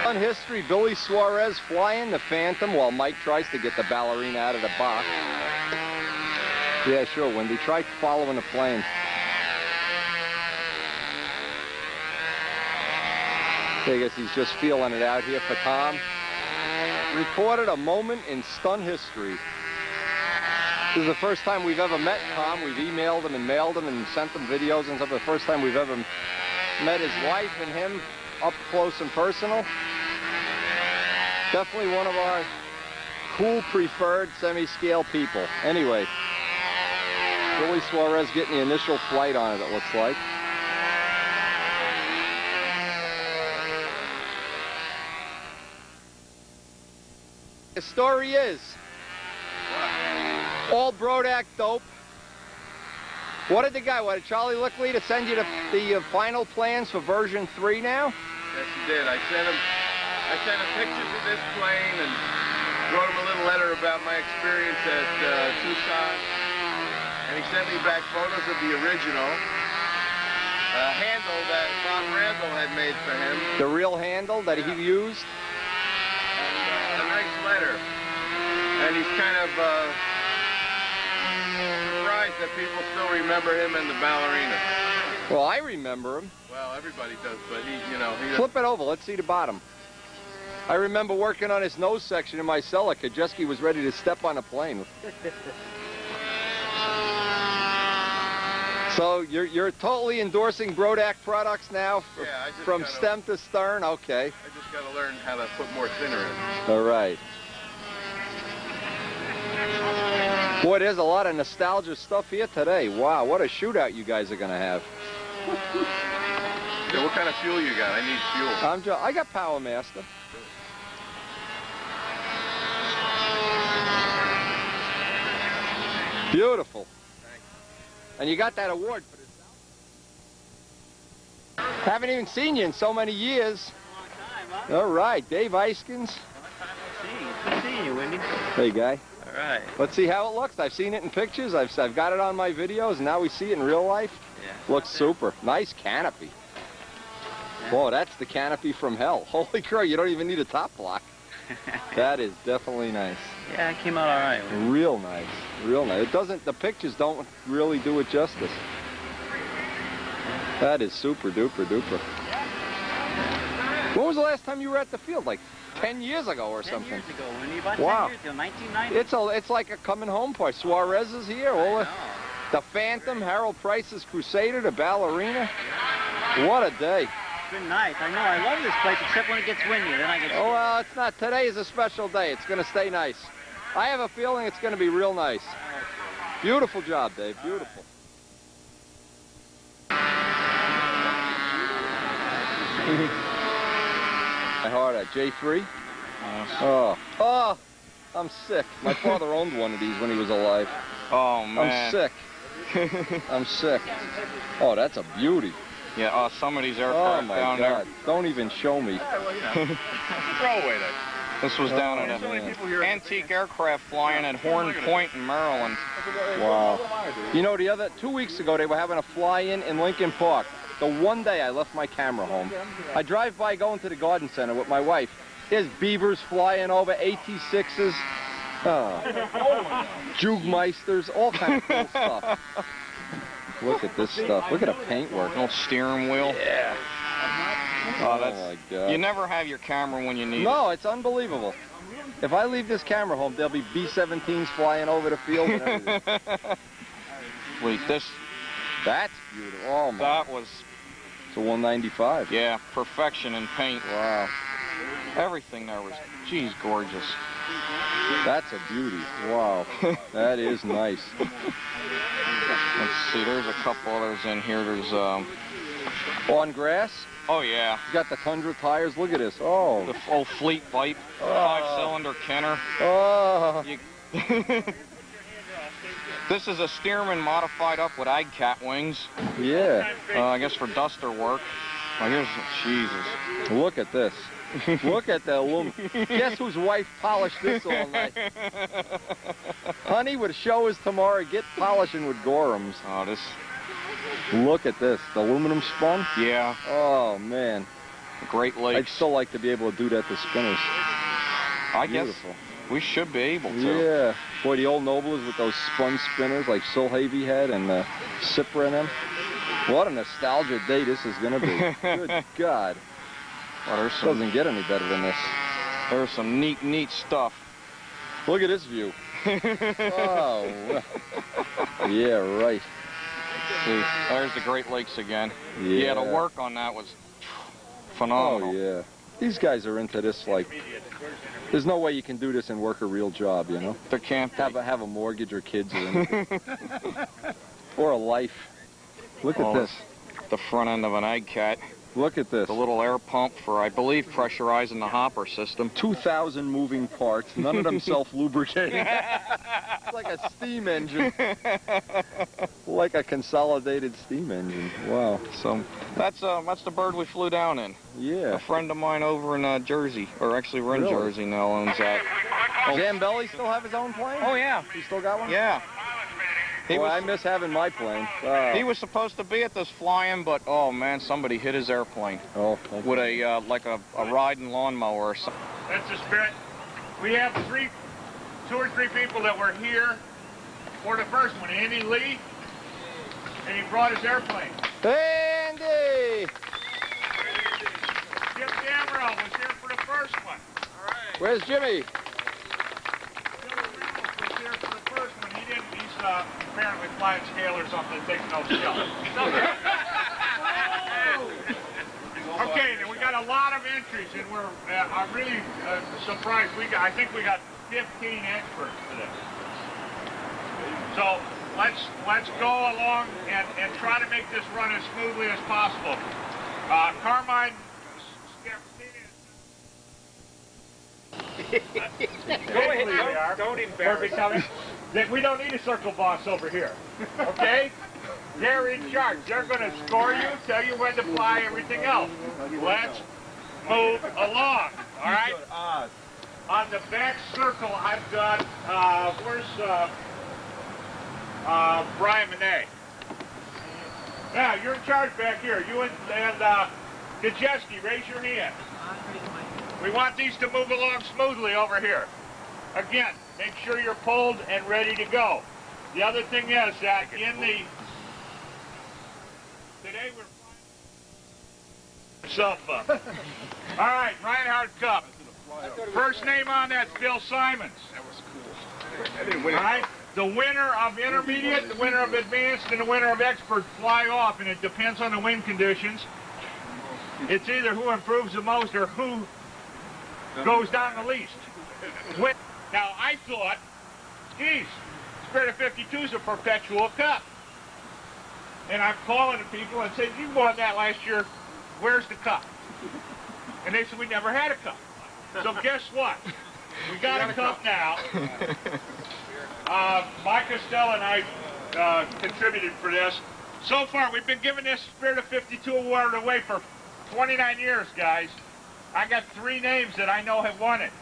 On history, Billy Suarez flying the Phantom while Mike tries to get the ballerina out of the box. Yeah, sure, Wendy. Try following the plane. I guess he's just feeling it out here for Tom. Reported a moment in stun history. This is the first time we've ever met Tom. We've emailed him and mailed him and sent him videos and stuff. The first time we've ever met his wife and him up close and personal. Definitely one of our cool preferred semi-scale people. Anyway, Billy Suarez getting the initial flight on it, it looks like. The story is all Brodak dope. What did Charlie Lickley to send you the final plans for version 3 now? Yes, he did. I sent him pictures of this plane and wrote him a little letter about my experience at Tucson. And he sent me back photos of the original handle that Bob Randall had made for him. The real handle that he used? And a nice letter. And he's kind of surprised that people still remember him and the ballerina. Well, I remember him. Well, everybody does, but he Flip it over. Let's see the bottom. I remember working on his nose section in my cellar. Kajeski was ready to step on a plane. So you're totally endorsing Brodak products now, from stem to stern. Okay. I just got to learn how to put more thinner in. All right. Boy, there's a lot of nostalgia stuff here today. Wow, what a shootout you guys are going to have. Yeah, what kind of fuel you got? I need fuel. I got Power Master. Beautiful. Thanks. And you got that award for this. Haven't even seen you in so many years. Long time, huh? All right, Dave Eiskins. Good seeing you, Wendy. Hey, guy. All right. Let's see how it looks. I've seen it in pictures. I've got it on my videos. And now we see it in real life. Yeah. Looks super. Nice canopy. Yeah. Whoa, that's the canopy from hell. Holy crow, you don't even need a top block. That is definitely nice. Yeah, it came out all right. Real nice. Real nice. It doesn't, the pictures don't really do it justice. That is super duper duper. When was the last time you were at the field? Like 10 years ago or 10 something? years ago. When you about Wow. 10 years ago, 1990. It's like a coming home party. Suarez is here. All the Phantom, Harold Price's Crusader, the Ballerina. What a day. It's been nice. I know. I love this place, except when it gets windy. Then I get scared. Oh, well, it's not. Today is a special day. It's going to stay nice. I have a feeling it's going to be real nice. Beautiful job, Dave. Beautiful. My heart at J3. Oh, I'm sick. My father owned one of these when he was alive. Oh, man. I'm sick. I'm sick. Oh, that's a beauty. Yeah, some of these aircraft down there. Don't even show me. Throw away that. This was down at an antique aircraft flying at Horn Point in Maryland. Wow. You know, 2 weeks ago, they were having a fly-in in Lincoln Park. The one day I left my camera home. I drive by going to the garden center with my wife. There's beavers flying over, AT-6s, Jugmeisters, all kinds of cool stuff. Look at this stuff. Look at the paintwork. Little steering wheel. Yeah. Oh, my God. You never have your camera when you need it. No, it's unbelievable. If I leave this camera home, there'll be B-17s flying over the field and everything. Wait, that's beautiful. Oh, my. That was... It's a 195. Yeah, perfection in paint. Wow. Everything there was, geez, gorgeous. That's a beauty. Wow. That is nice. Let's see, there's a couple others in here. There's, On grass? Oh, yeah. You got the Tundra tires. Look at this. Oh. The old Fleet Vipe, 5-cylinder Kenner. Oh. This is a Stearman modified up with Cat wings. Yeah. I guess for duster work. Oh, here's, Jesus. Look at this. Look at that woman. Guess whose wife polished this all night? Honey, with show is tomorrow. Get polishing with Gorhams. Oh, this. Look at this. The aluminum spun? Yeah. Oh, man. Great Lakes. I'd still like to be able to do that to spinners. I Beautiful. guess we should be able to. Yeah. Boy, the old Noblers with those spun spinners like Solhavy had and Cipra in them. What a nostalgia day this is going to be. Good God. Well, Doesn't get any better than this. There's some neat stuff. Look at this view. Oh. Yeah, right. See, there's the Great Lakes again. Yeah. The work on that was phenomenal. Oh, yeah. These guys are into this like... There's no way you can do this and work a real job, you know? There can't be. Have a mortgage or kids or anything. Or a life. Look at this. The front end of an Cat. Look at this. The little air pump for, I believe, pressurizing the hopper system. 2,000 moving parts, none of them self-lubricating. It's like a steam engine. Like a consolidated steam engine. Wow. So that's the bird we flew down in. Yeah. A friend of mine over in Jersey, or actually we're in Jersey now, owns that. Zambelli still have his own plane? Oh, yeah. He still got one? Yeah. I miss having my plane. He was supposed to be at this flying, but oh man, somebody hit his airplane. Oh. Okay. With a like a riding lawnmower or something. That's the spirit. We have 2 or 3 people that were here for the first one. Andy Lee, and he brought his airplane. Andy! Jim Gamero was here for the first one. All right. Where's Jimmy? Was here for the first one. He didn't. He's apparently flying scale or something. Takes no skill. Okay, then we got a lot of entries, and we're I'm really surprised. I think we got 15 experts today. So let's go along and try to make this run as smoothly as possible. Carmine. Go ahead. Don't embarrass me. We don't need a circle boss over here. Okay? They're in charge. They're going to score you, tell you when to fly, everything else. Let's move along. All right? On the back circle, I've got, where's Brian Monet? Now, you're in charge back here. You and Kajeski, raise your hand. We want these to move along smoothly over here. Again, make sure you're pulled and ready to go. The other thing is that today we're Self up. All right, Reinhardt Cup. First name on that's Bill Simons. All right, the winner of intermediate, the winner of advanced, and the winner of expert fly off, and it depends on the wind conditions. It's either who improves the most or who goes down the least. Now, I thought, geez, Spirit of 52 is a perpetual cup. And I'm calling the people and saying, you won that last year, where's the cup? And they said, we never had a cup. So guess what? We got a cup now. Mike Costello and I contributed for this. So far, we've been giving this Spirit of 52 award away for 29 years, guys. I got 3 names that I know have won it.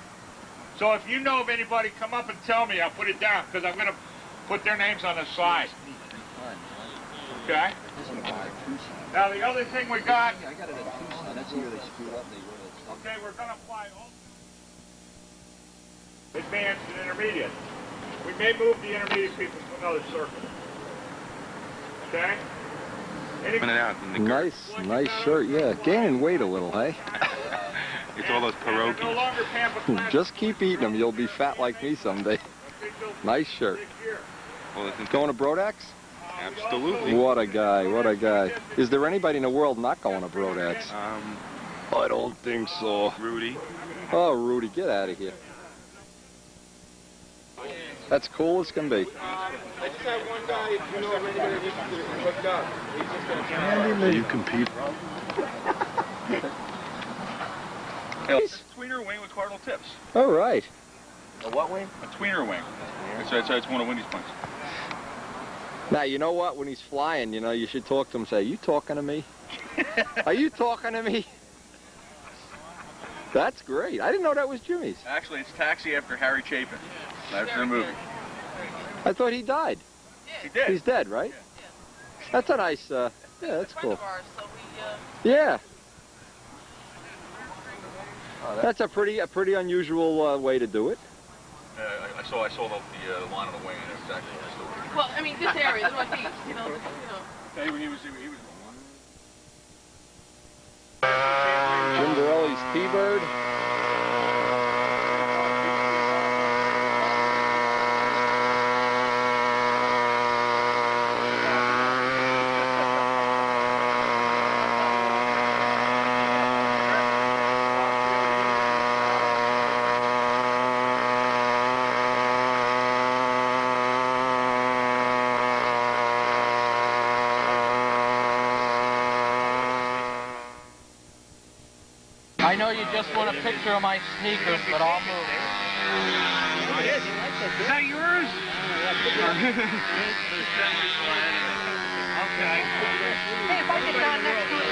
So if you know of anybody, come up and tell me. I'll put it down, because I'm going to put their names on the side. Okay? Now, the other thing we got... Okay, we're going to fly all advanced and intermediate. We may move the intermediate people to another circle. Okay? Nice shirt, yeah. Gaining weight a little, hey? It's all those pierogies. No longer Pampa. Just keep eating them. You'll be fat like me someday. Nice shirt. Well, going to Brodax? Absolutely. What a guy, what a guy. Is there anybody in the world not going to Brodax? I don't think so. Rudy. Oh, Rudy, get out of here. That's cool as can be. I just have one guy, if you know of anybody that's hooked up. He's just going to You compete. It's a tweener wing with cardinal tips. All right. A what wing? A tweener wing. It's one of Wendy's points. Now, you know what? When he's flying, you know, you should talk to him and say, are you talking to me? Are you talking to me? That's great. I didn't know that was Jimmy's. Actually, it's Taxi after Harry Chapin. After the movie. I thought he died. He did. He's dead, right? Yeah. That's a nice, yeah, that's cool. Ours, so yeah. That's a pretty unusual way to do it. I saw the line on the wing, and it was actually just the way. well, I mean, this area, the northeast, you know. He was Jim Borelli's T-Bird. I know you just want a picture of my sneakers, but I'll move. Is that yours? Okay. Hey, if I get down next to it.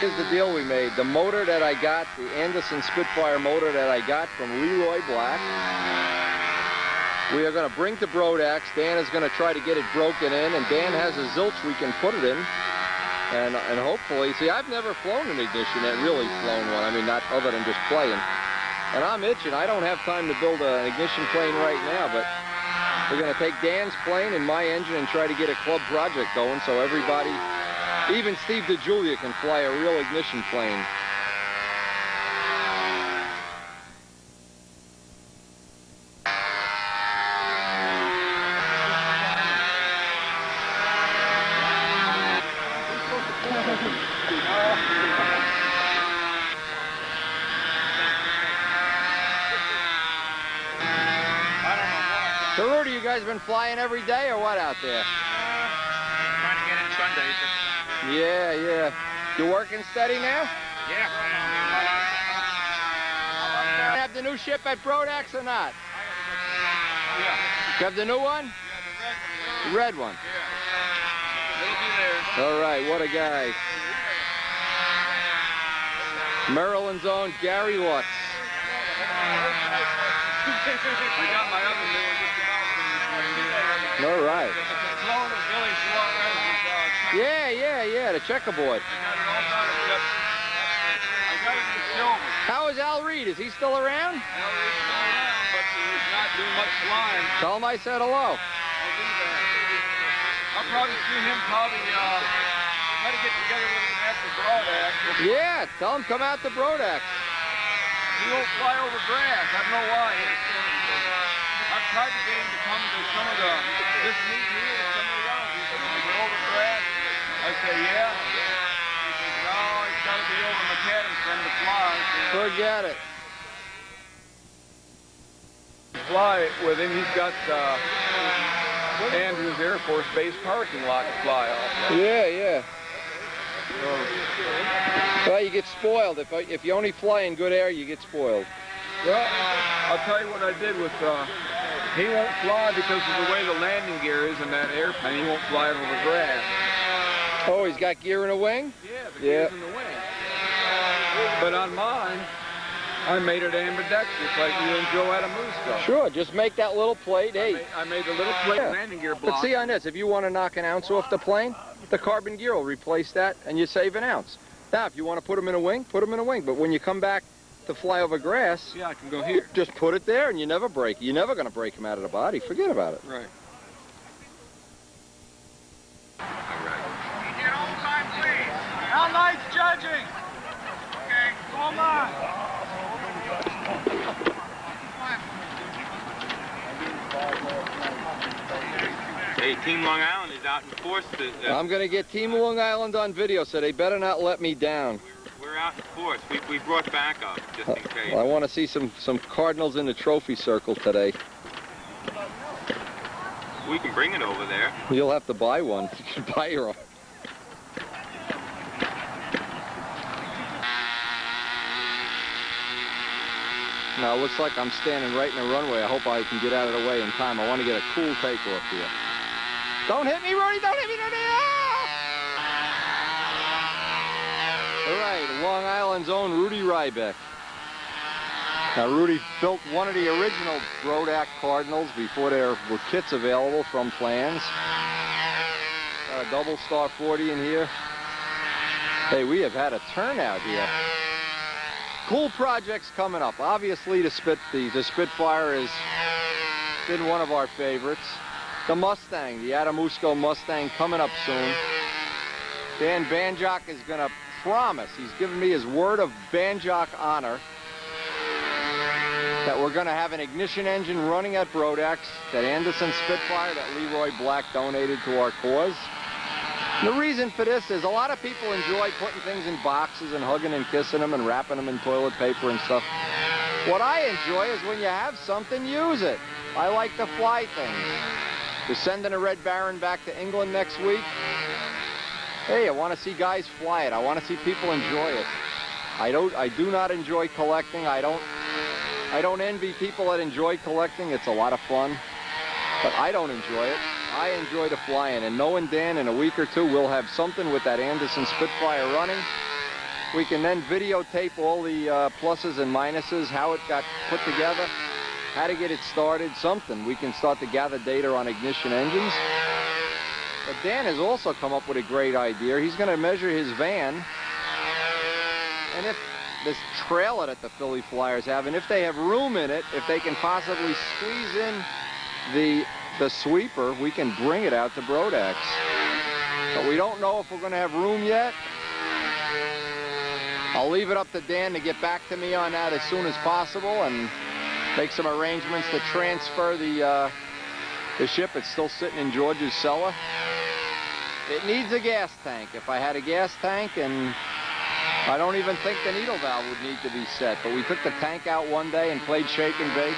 Here's the deal we made. The motor that I got, the Anderson Spitfire motor that I got from Leroy Black, we are going to bring to Brodax. Dan is going to try to get it broken in, and Dan has a zilch we can put it in. And hopefully, see, I've never flown an ignition that really flown one. I mean, not other than just playing. And I'm itching. I don't have time to build an ignition plane right now, but we're going to take Dan's plane and my engine and try to get a club project going so everybody, even Steve DeJulia, can fly a real ignition plane. So, Rudy, you guys been flying every day or what out there? Trying to get in Sundays. Yeah. You working steady now? Yeah. Have the new ship at Brodax or not? Yeah. You have the new one? Yeah, The red one? Yeah. It'll be there. All right, what a guy. Maryland's own Gary Lutz. I got my other new one just about. All right. Flown with Billy Suarez's Yeah, the checkerboard. I got it all done except I got it in silver. How is Al Reed? Is he still around? Now he's still around, but he's not doing much flying. Tell him I said hello. I'll do that. I'll probably see him try to get together with him after broadax. Yeah, tell him come out to broadax. He won't fly over grass. I don't know why. I've tried to get him to come to some of this meet here and some of the others. He said, "When we go over grass," I say, "Yeah." He says, "No, it's got to be over macadams for him to fly." Forget it. Fly with him. He's got Andrews Air Force Base parking lot to fly off. Yeah, yeah. Well, you get spoiled. If you only fly in good air, you get spoiled. Well, I'll tell you what I did with, he won't fly because of the way the landing gear is in that airplane. He won't fly it over grass. Oh, he's got gear in the wing? Yeah, the gear's in the wing. But on mine, I made it ambidextrous like you and Joe Adamusko. Sure, just make that little plate. Hey, I made the little plate landing gear block. But see on this, if you want to knock an ounce off the plane, the carbon gear will replace that and you save an ounce. Now, if you want to put them in a wing, put them in a wing. But when you come back to fly over grass, yeah, I can go here. Just put it there and you never break. You're never going to break them out of the body. Forget about it. Right. How nice judging? Okay, come on. Hey, Team Long Island is out in force. I'm going to get Team Long Island on video, so they better not let me down. We're out in force. We brought backup, just in case. I want to see some Cardinals in the trophy circle today. We can bring it over there. You'll have to buy one. You can buy your own. Now, it looks like I'm standing right in the runway. I hope I can get out of the way in time. I want to get a cool takeoff here. Don't hit me, Rudy! Don't hit me, Rudy! Ah! All right, Long Island's own Rudy Rybeck. Now, Rudy built one of the original Brodak Cardinals before there were kits available from Plans. Got a double star 40 in here. Hey, we have had a turnout here. Cool projects coming up. Obviously, the Spitfire has been one of our favorites. The Mustang, the Adamusko Mustang, coming up soon. Dan Banjock is going to promise, he's given me his word of Banjock honor, that we're going to have an ignition engine running at Brodax, that Anderson Spitfire that Leroy Black donated to our cause. And the reason for this is a lot of people enjoy putting things in boxes and hugging and kissing them and wrapping them in toilet paper and stuff. What I enjoy is when you have something, use it. I like to fly things. We're sending a Red Baron back to England next week. Hey, I want to see guys fly it. I want to see people enjoy it. I do not enjoy collecting. I don't envy people that enjoy collecting. It's a lot of fun. But I don't enjoy it. I enjoy the flying. And knowing Dan, in a week or two, we'll have something with that Anderson Spitfire running. We can then videotape all the pluses and minuses, how it got put together, how to get it started, something. We can start to gather data on ignition engines. But Dan has also come up with a great idea. He's going to measure his van, and if this trailer that the Philly Flyers have, and if they have room in it, if they can possibly squeeze in the sweeper, we can bring it out to Brodax. But we don't know if we're going to have room yet. I'll leave it up to Dan to get back to me on that as soon as possible and make some arrangements to transfer the ship. It's still sitting in George's cellar. It needs a gas tank. If I had a gas tank, and I don't even think the needle valve would need to be set, but we took the tank out one day and played shake and bake,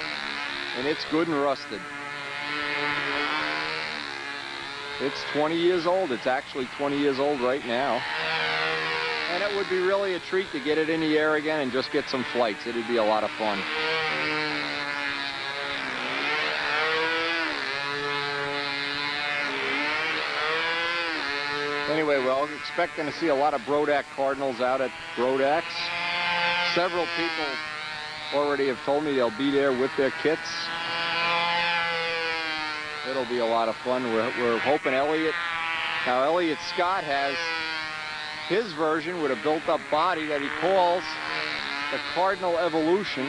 and it's good and rusted. It's 20 years old. It's actually 20 years old right now. And it would be really a treat to get it in the air again and just get some flights. It'd be a lot of fun. Anyway, we're expecting to see a lot of Brodak Cardinals out at Brodax. Several people already have told me they'll be there with their kits. It'll be a lot of fun. We're hoping Elliot. Now, Elliot Scott has his version with a built-up body that he calls the Cardinal Evolution.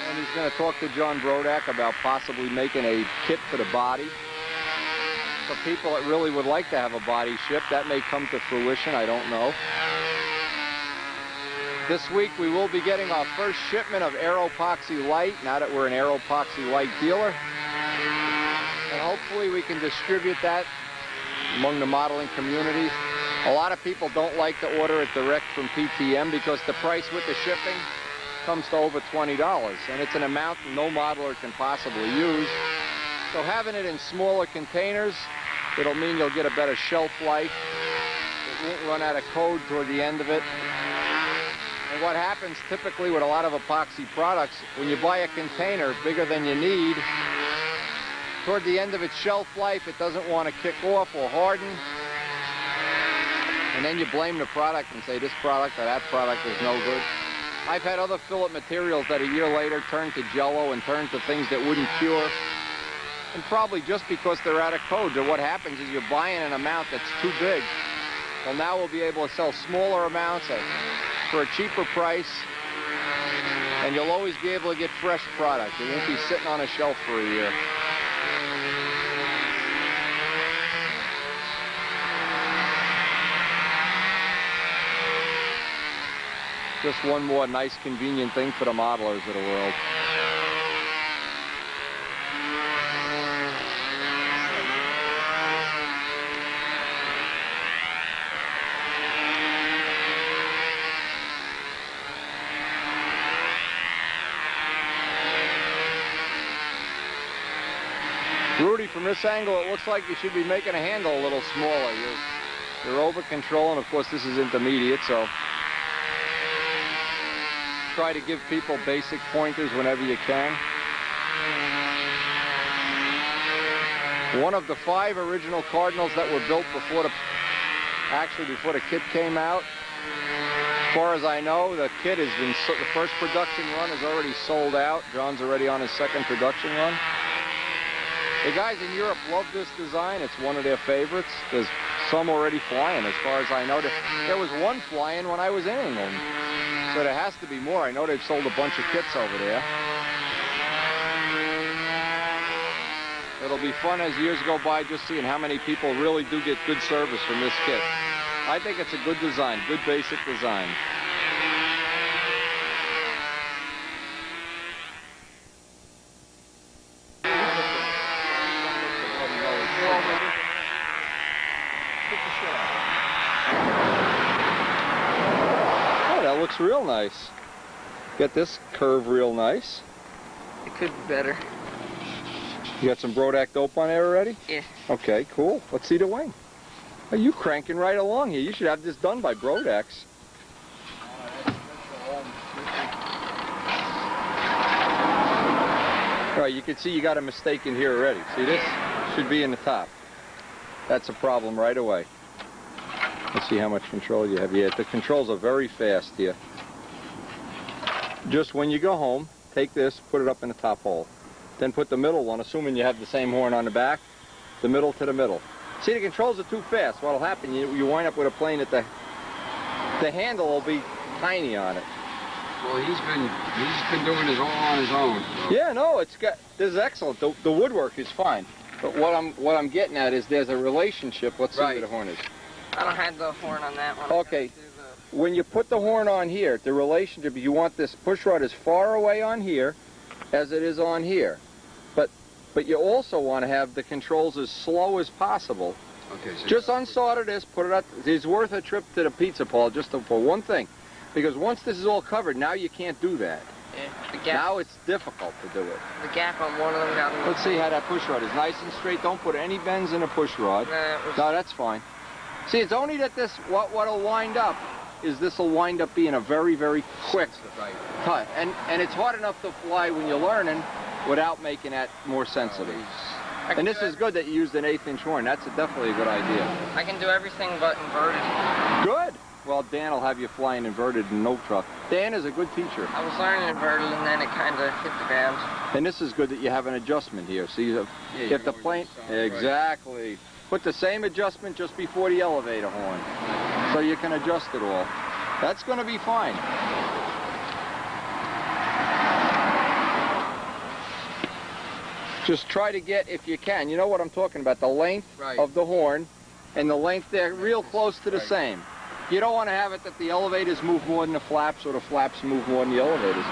And he's going to talk to John Brodak about possibly making a kit for the body. for people that really would like to have a body shipped. That may come to fruition, I don't know. This week we will be getting our first shipment of Aeropoxy Light, now that we're an Aeropoxy Light dealer. And hopefully we can distribute that among the modeling community. A lot of people don't like to order it direct from PTM because the price with the shipping comes to over $20, and it's an amount no modeler can possibly use. So having it in smaller containers, it'll mean you'll get a better shelf life. It won't run out of code toward the end of it. And what happens typically with a lot of epoxy products, when you buy a container bigger than you need, toward the end of its shelf life, it doesn't want to kick off or harden. And then you blame the product and say this product or that product is no good. I've had other fillet materials that a year later turn to jello and turn to things that wouldn't cure. And probably just because they're out of code. So what happens is you're buying an amount that's too big. Well, now we'll be able to sell smaller amounts for a cheaper price. And you'll always be able to get fresh product. It won't be sitting on a shelf for a year. Just one more nice, convenient thing for the modelers of the world. Rudy, from this angle, it looks like you should be making a handle a little smaller. You're over controlling. Of course, this is intermediate, so try to give people basic pointers whenever you can. One of the 5 original Cardinals that were built before the kit came out. As far as I know, the kit has been, the first production run is already sold out. John's already on his second production run. The guys in Europe love this design. It's one of their favorites. There's some already flying, as far as I know. There was one flying when I was in England. So there has to be more. I know they've sold a bunch of kits over there. It'll be fun as years go by just seeing how many people really do get good service from this kit. I think it's a good design, good basic design. That looks real nice. Get this curve real nice. It could be better. You got some Brodak dope on there already? Yeah. Okay, cool. Let's see the wing. Are you cranking right along here? You should have this done by Brodak's. All right, you can see you got a mistake in here already. See this? Should be in the top. That's a problem right away. Let's see how much control you have. Yeah, the controls are very fast here. Just when you go home, take this, put it up in the top hole. Then put the middle one, assuming you have the same horn on the back, the middle to the middle. See, the controls are too fast. What'll happen, you wind up with a plane that the handle will be tiny on it. Well, he's been doing this all on his own. So. Yeah, no, this is excellent. The woodwork is fine. But what I'm getting at is there's a relationship. Let's see where the horn is. I don't have the horn on that one. Okay, when you put the horn on here, the relationship, you want this push rod as far away on here as it is on here. But you also want to have the controls as slow as possible. Okay, so just unsolder this, put it up. It's worth a trip to the pizza Paul just for one thing. Because once this is all covered, now you can't do that. Yeah, the gap. Now it's difficult to do it. The gap on one of them got a little. Let's see how that push rod is. Nice and straight. Don't put any bends in a push rod. No, that's fine. See, it's only that what'll wind up is this will wind up being a very, very quick cut. And it's hard enough to fly when you're learning without making that more sensitive. And this is good that you used an 1/8" horn. That's definitely a good idea. I can do everything but inverted. Good. Well, Dan will have you flying inverted in no truck. Dan is a good teacher. I was learning inverted and then it kind of hit the ground. And this is good that you have an adjustment here. See, if the plane... Exactly. Right. Put the same adjustment just before the elevator horn. So you can adjust it all. That's going to be fine. Just try to get, if you can, you know what I'm talking about, the length of the horn and the length there real close to the same. You don't want to have it that the elevators move more than the flaps or the flaps move more than the elevators.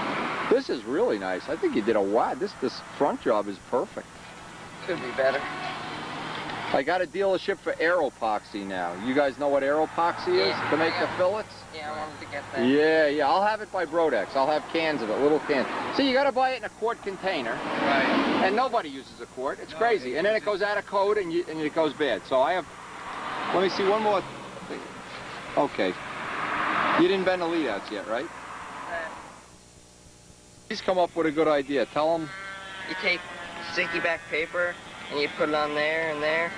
This is really nice. I think you did a wow. This front job is perfect. Could be better. I got a dealership for aeropoxy now. You guys know what aeropoxy is to make the fillets? Yeah, I wanted to get that. Yeah. I'll have it by Brodex. I'll have cans of it, little cans. See, you got to buy it in a quart container. Right. And nobody uses a quart. It's crazy. And then it goes out of code and it goes bad. So I have, let me see one more thing. Okay. You didn't bend the lead outs yet, right? He's come up with a good idea. Tell him. You take sticky back paper and you put it on there and there,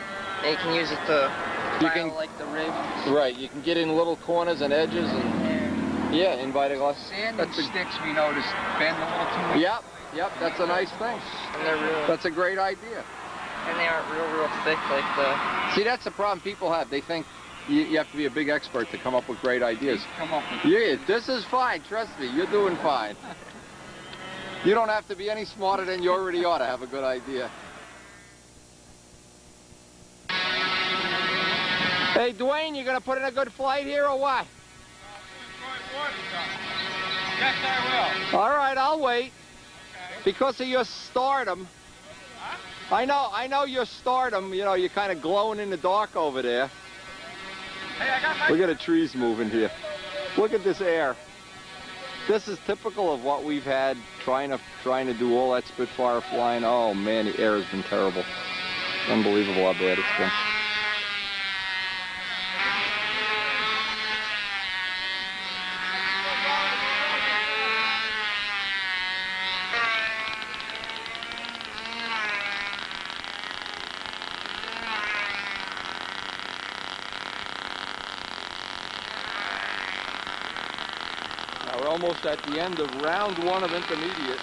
and you can use it to file like the ribs. Right, you can get in little corners and edges and in Vitaglass. Sanding sticks, we noticed, bend a little too much. Yep, that's a nice thing. And they're real. That's a great idea. And they aren't real thick like the... See, that's the problem people have. They think you have to be a big expert to come up with great ideas. Come up with Yeah, this is fine. Trust me, you're doing fine. You don't have to be any smarter than you already ought to have a good idea. Hey, Dwayne, you gonna put in a good flight here or what? Yes, I will. All right, I'll wait. Okay. Because of your stardom. Huh? I know your stardom. You know, you're kind of glowing in the dark over there. Hey, I got my... Look at the trees moving here. Look at this air. This is typical of what we've had trying to do all that Spitfire flying. Oh man, the air has been terrible. Unbelievable how bad it's been. We're almost at the end of round one of intermediate.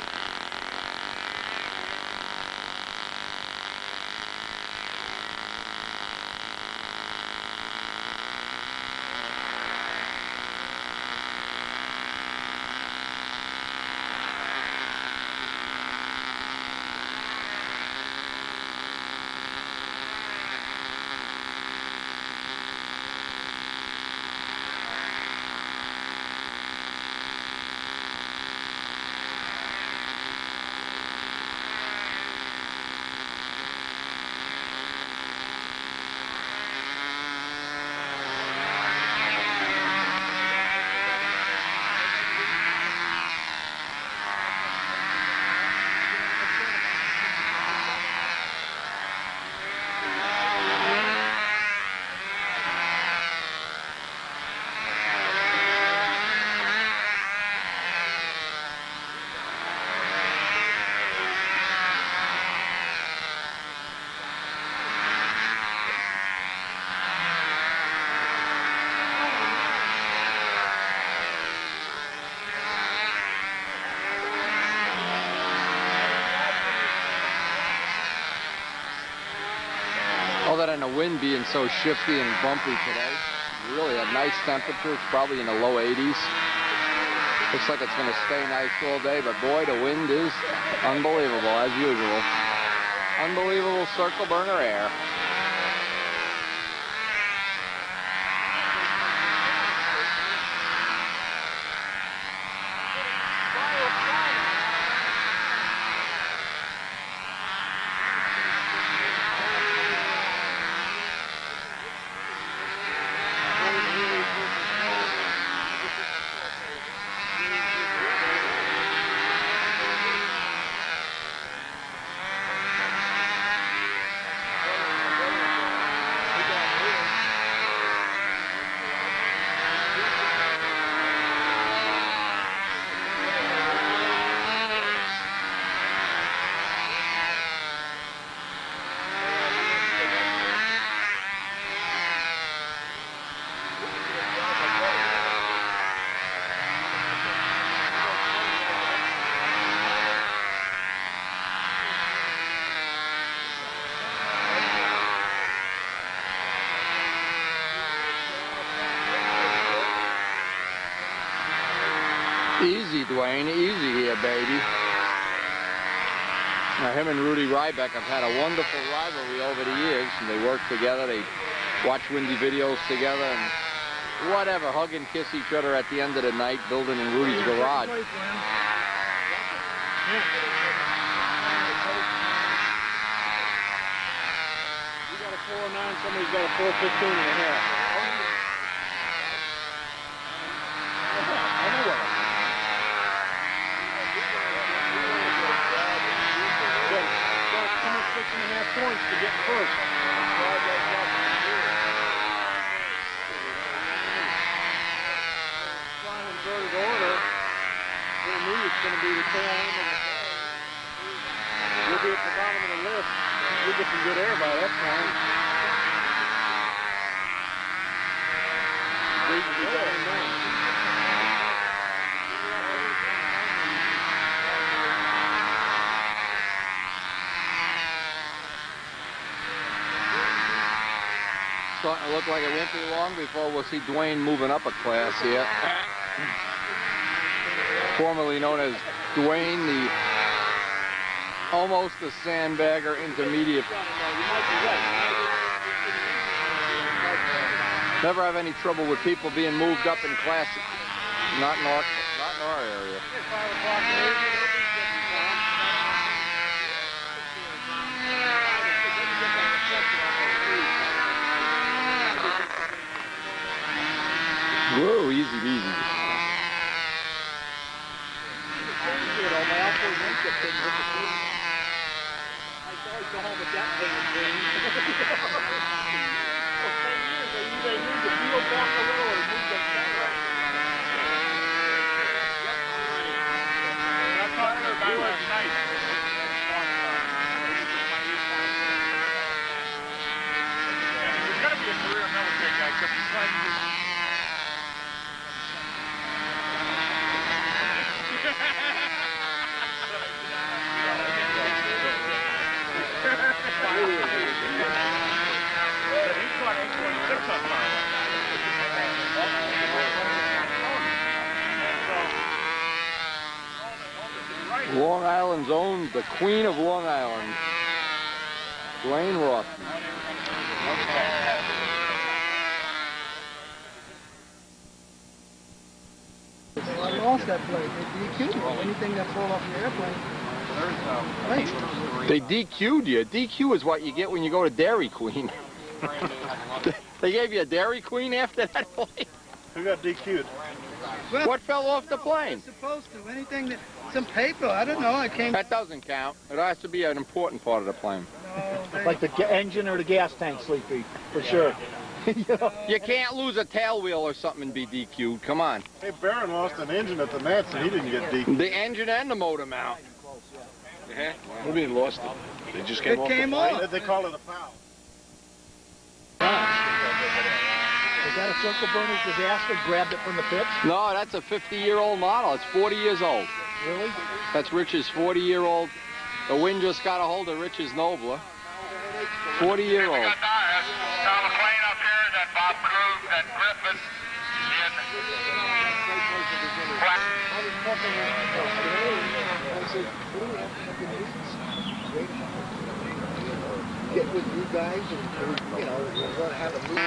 Other than the wind being so shifty and bumpy today, really a nice temperature. It's probably in the low 80s. Looks like it's going to stay nice all day, but boy, the wind is unbelievable as usual. Unbelievable circle burner air. Easy, Dwayne. Easy here, baby. Now, him and Rudy Ryback have had a wonderful rivalry over the years, and they work together. They watch Windy videos together, and whatever, hug and kiss each other at the end of the night, building in Rudy's garage. You got a 409, somebody's got a 415 and a half. I know what. Come 6.5 points to get first. Flying inverted order. For me, it's going to be the tail end of the ball. We'll be at the bottom of the list. We'll get some good air by that time. Great to be going down. Starting to look like it won't be long before we'll see Dwayne moving up a class here. Formerly known as Dwayne, the almost a sandbagger intermediate. Never have any trouble with people being moved up in class. Not in our area. Whoa, easy, easy. He's got to be a career military guy because he's like... Long Island's own, the Queen of Long Island, Dwayne Rothman. I lost that plate. They DQ'd you. Anything that fall off your airplane. Right. They DQ'd you. DQ is what you get when you go to Dairy Queen. They gave you a Dairy Queen after that plane? Who got DQ'd? Well, what fell off the plane? Supposed to. Anything that, some paper, I don't know, I can't... That doesn't count. It has to be an important part of the plane. No, like the engine or the gas tank, Sleepy, for sure. You can't lose a tail wheel or something and be DQ'd. Come on. Hey, Barron lost an engine at the Nats and he didn't get DQ'd. The engine and the motor mount. Yeah. What do you mean lost it? They just came off the plane? off. They call it a foul. Is that a Circle Burners disaster? Grabbed it from the pits? No, that's a 50-year-old model. It's 40 years old. Really? That's Rich's 40-year-old. The wind just got a hold of Rich's Nobler. 40-year-old. Got the plane up here that Bob Krug, that Griffith, Get with you guys and, you know, we're going to have a meeting.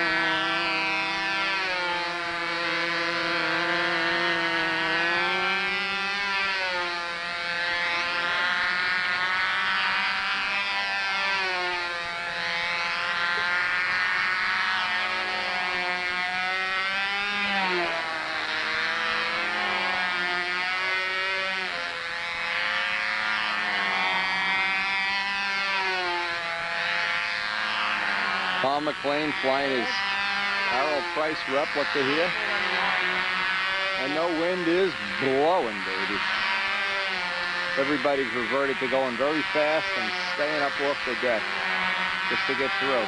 Tom McLean flying his Harold Price replica here. And no wind is blowing, baby. Everybody's reverted to going very fast and staying up off the deck just to get through.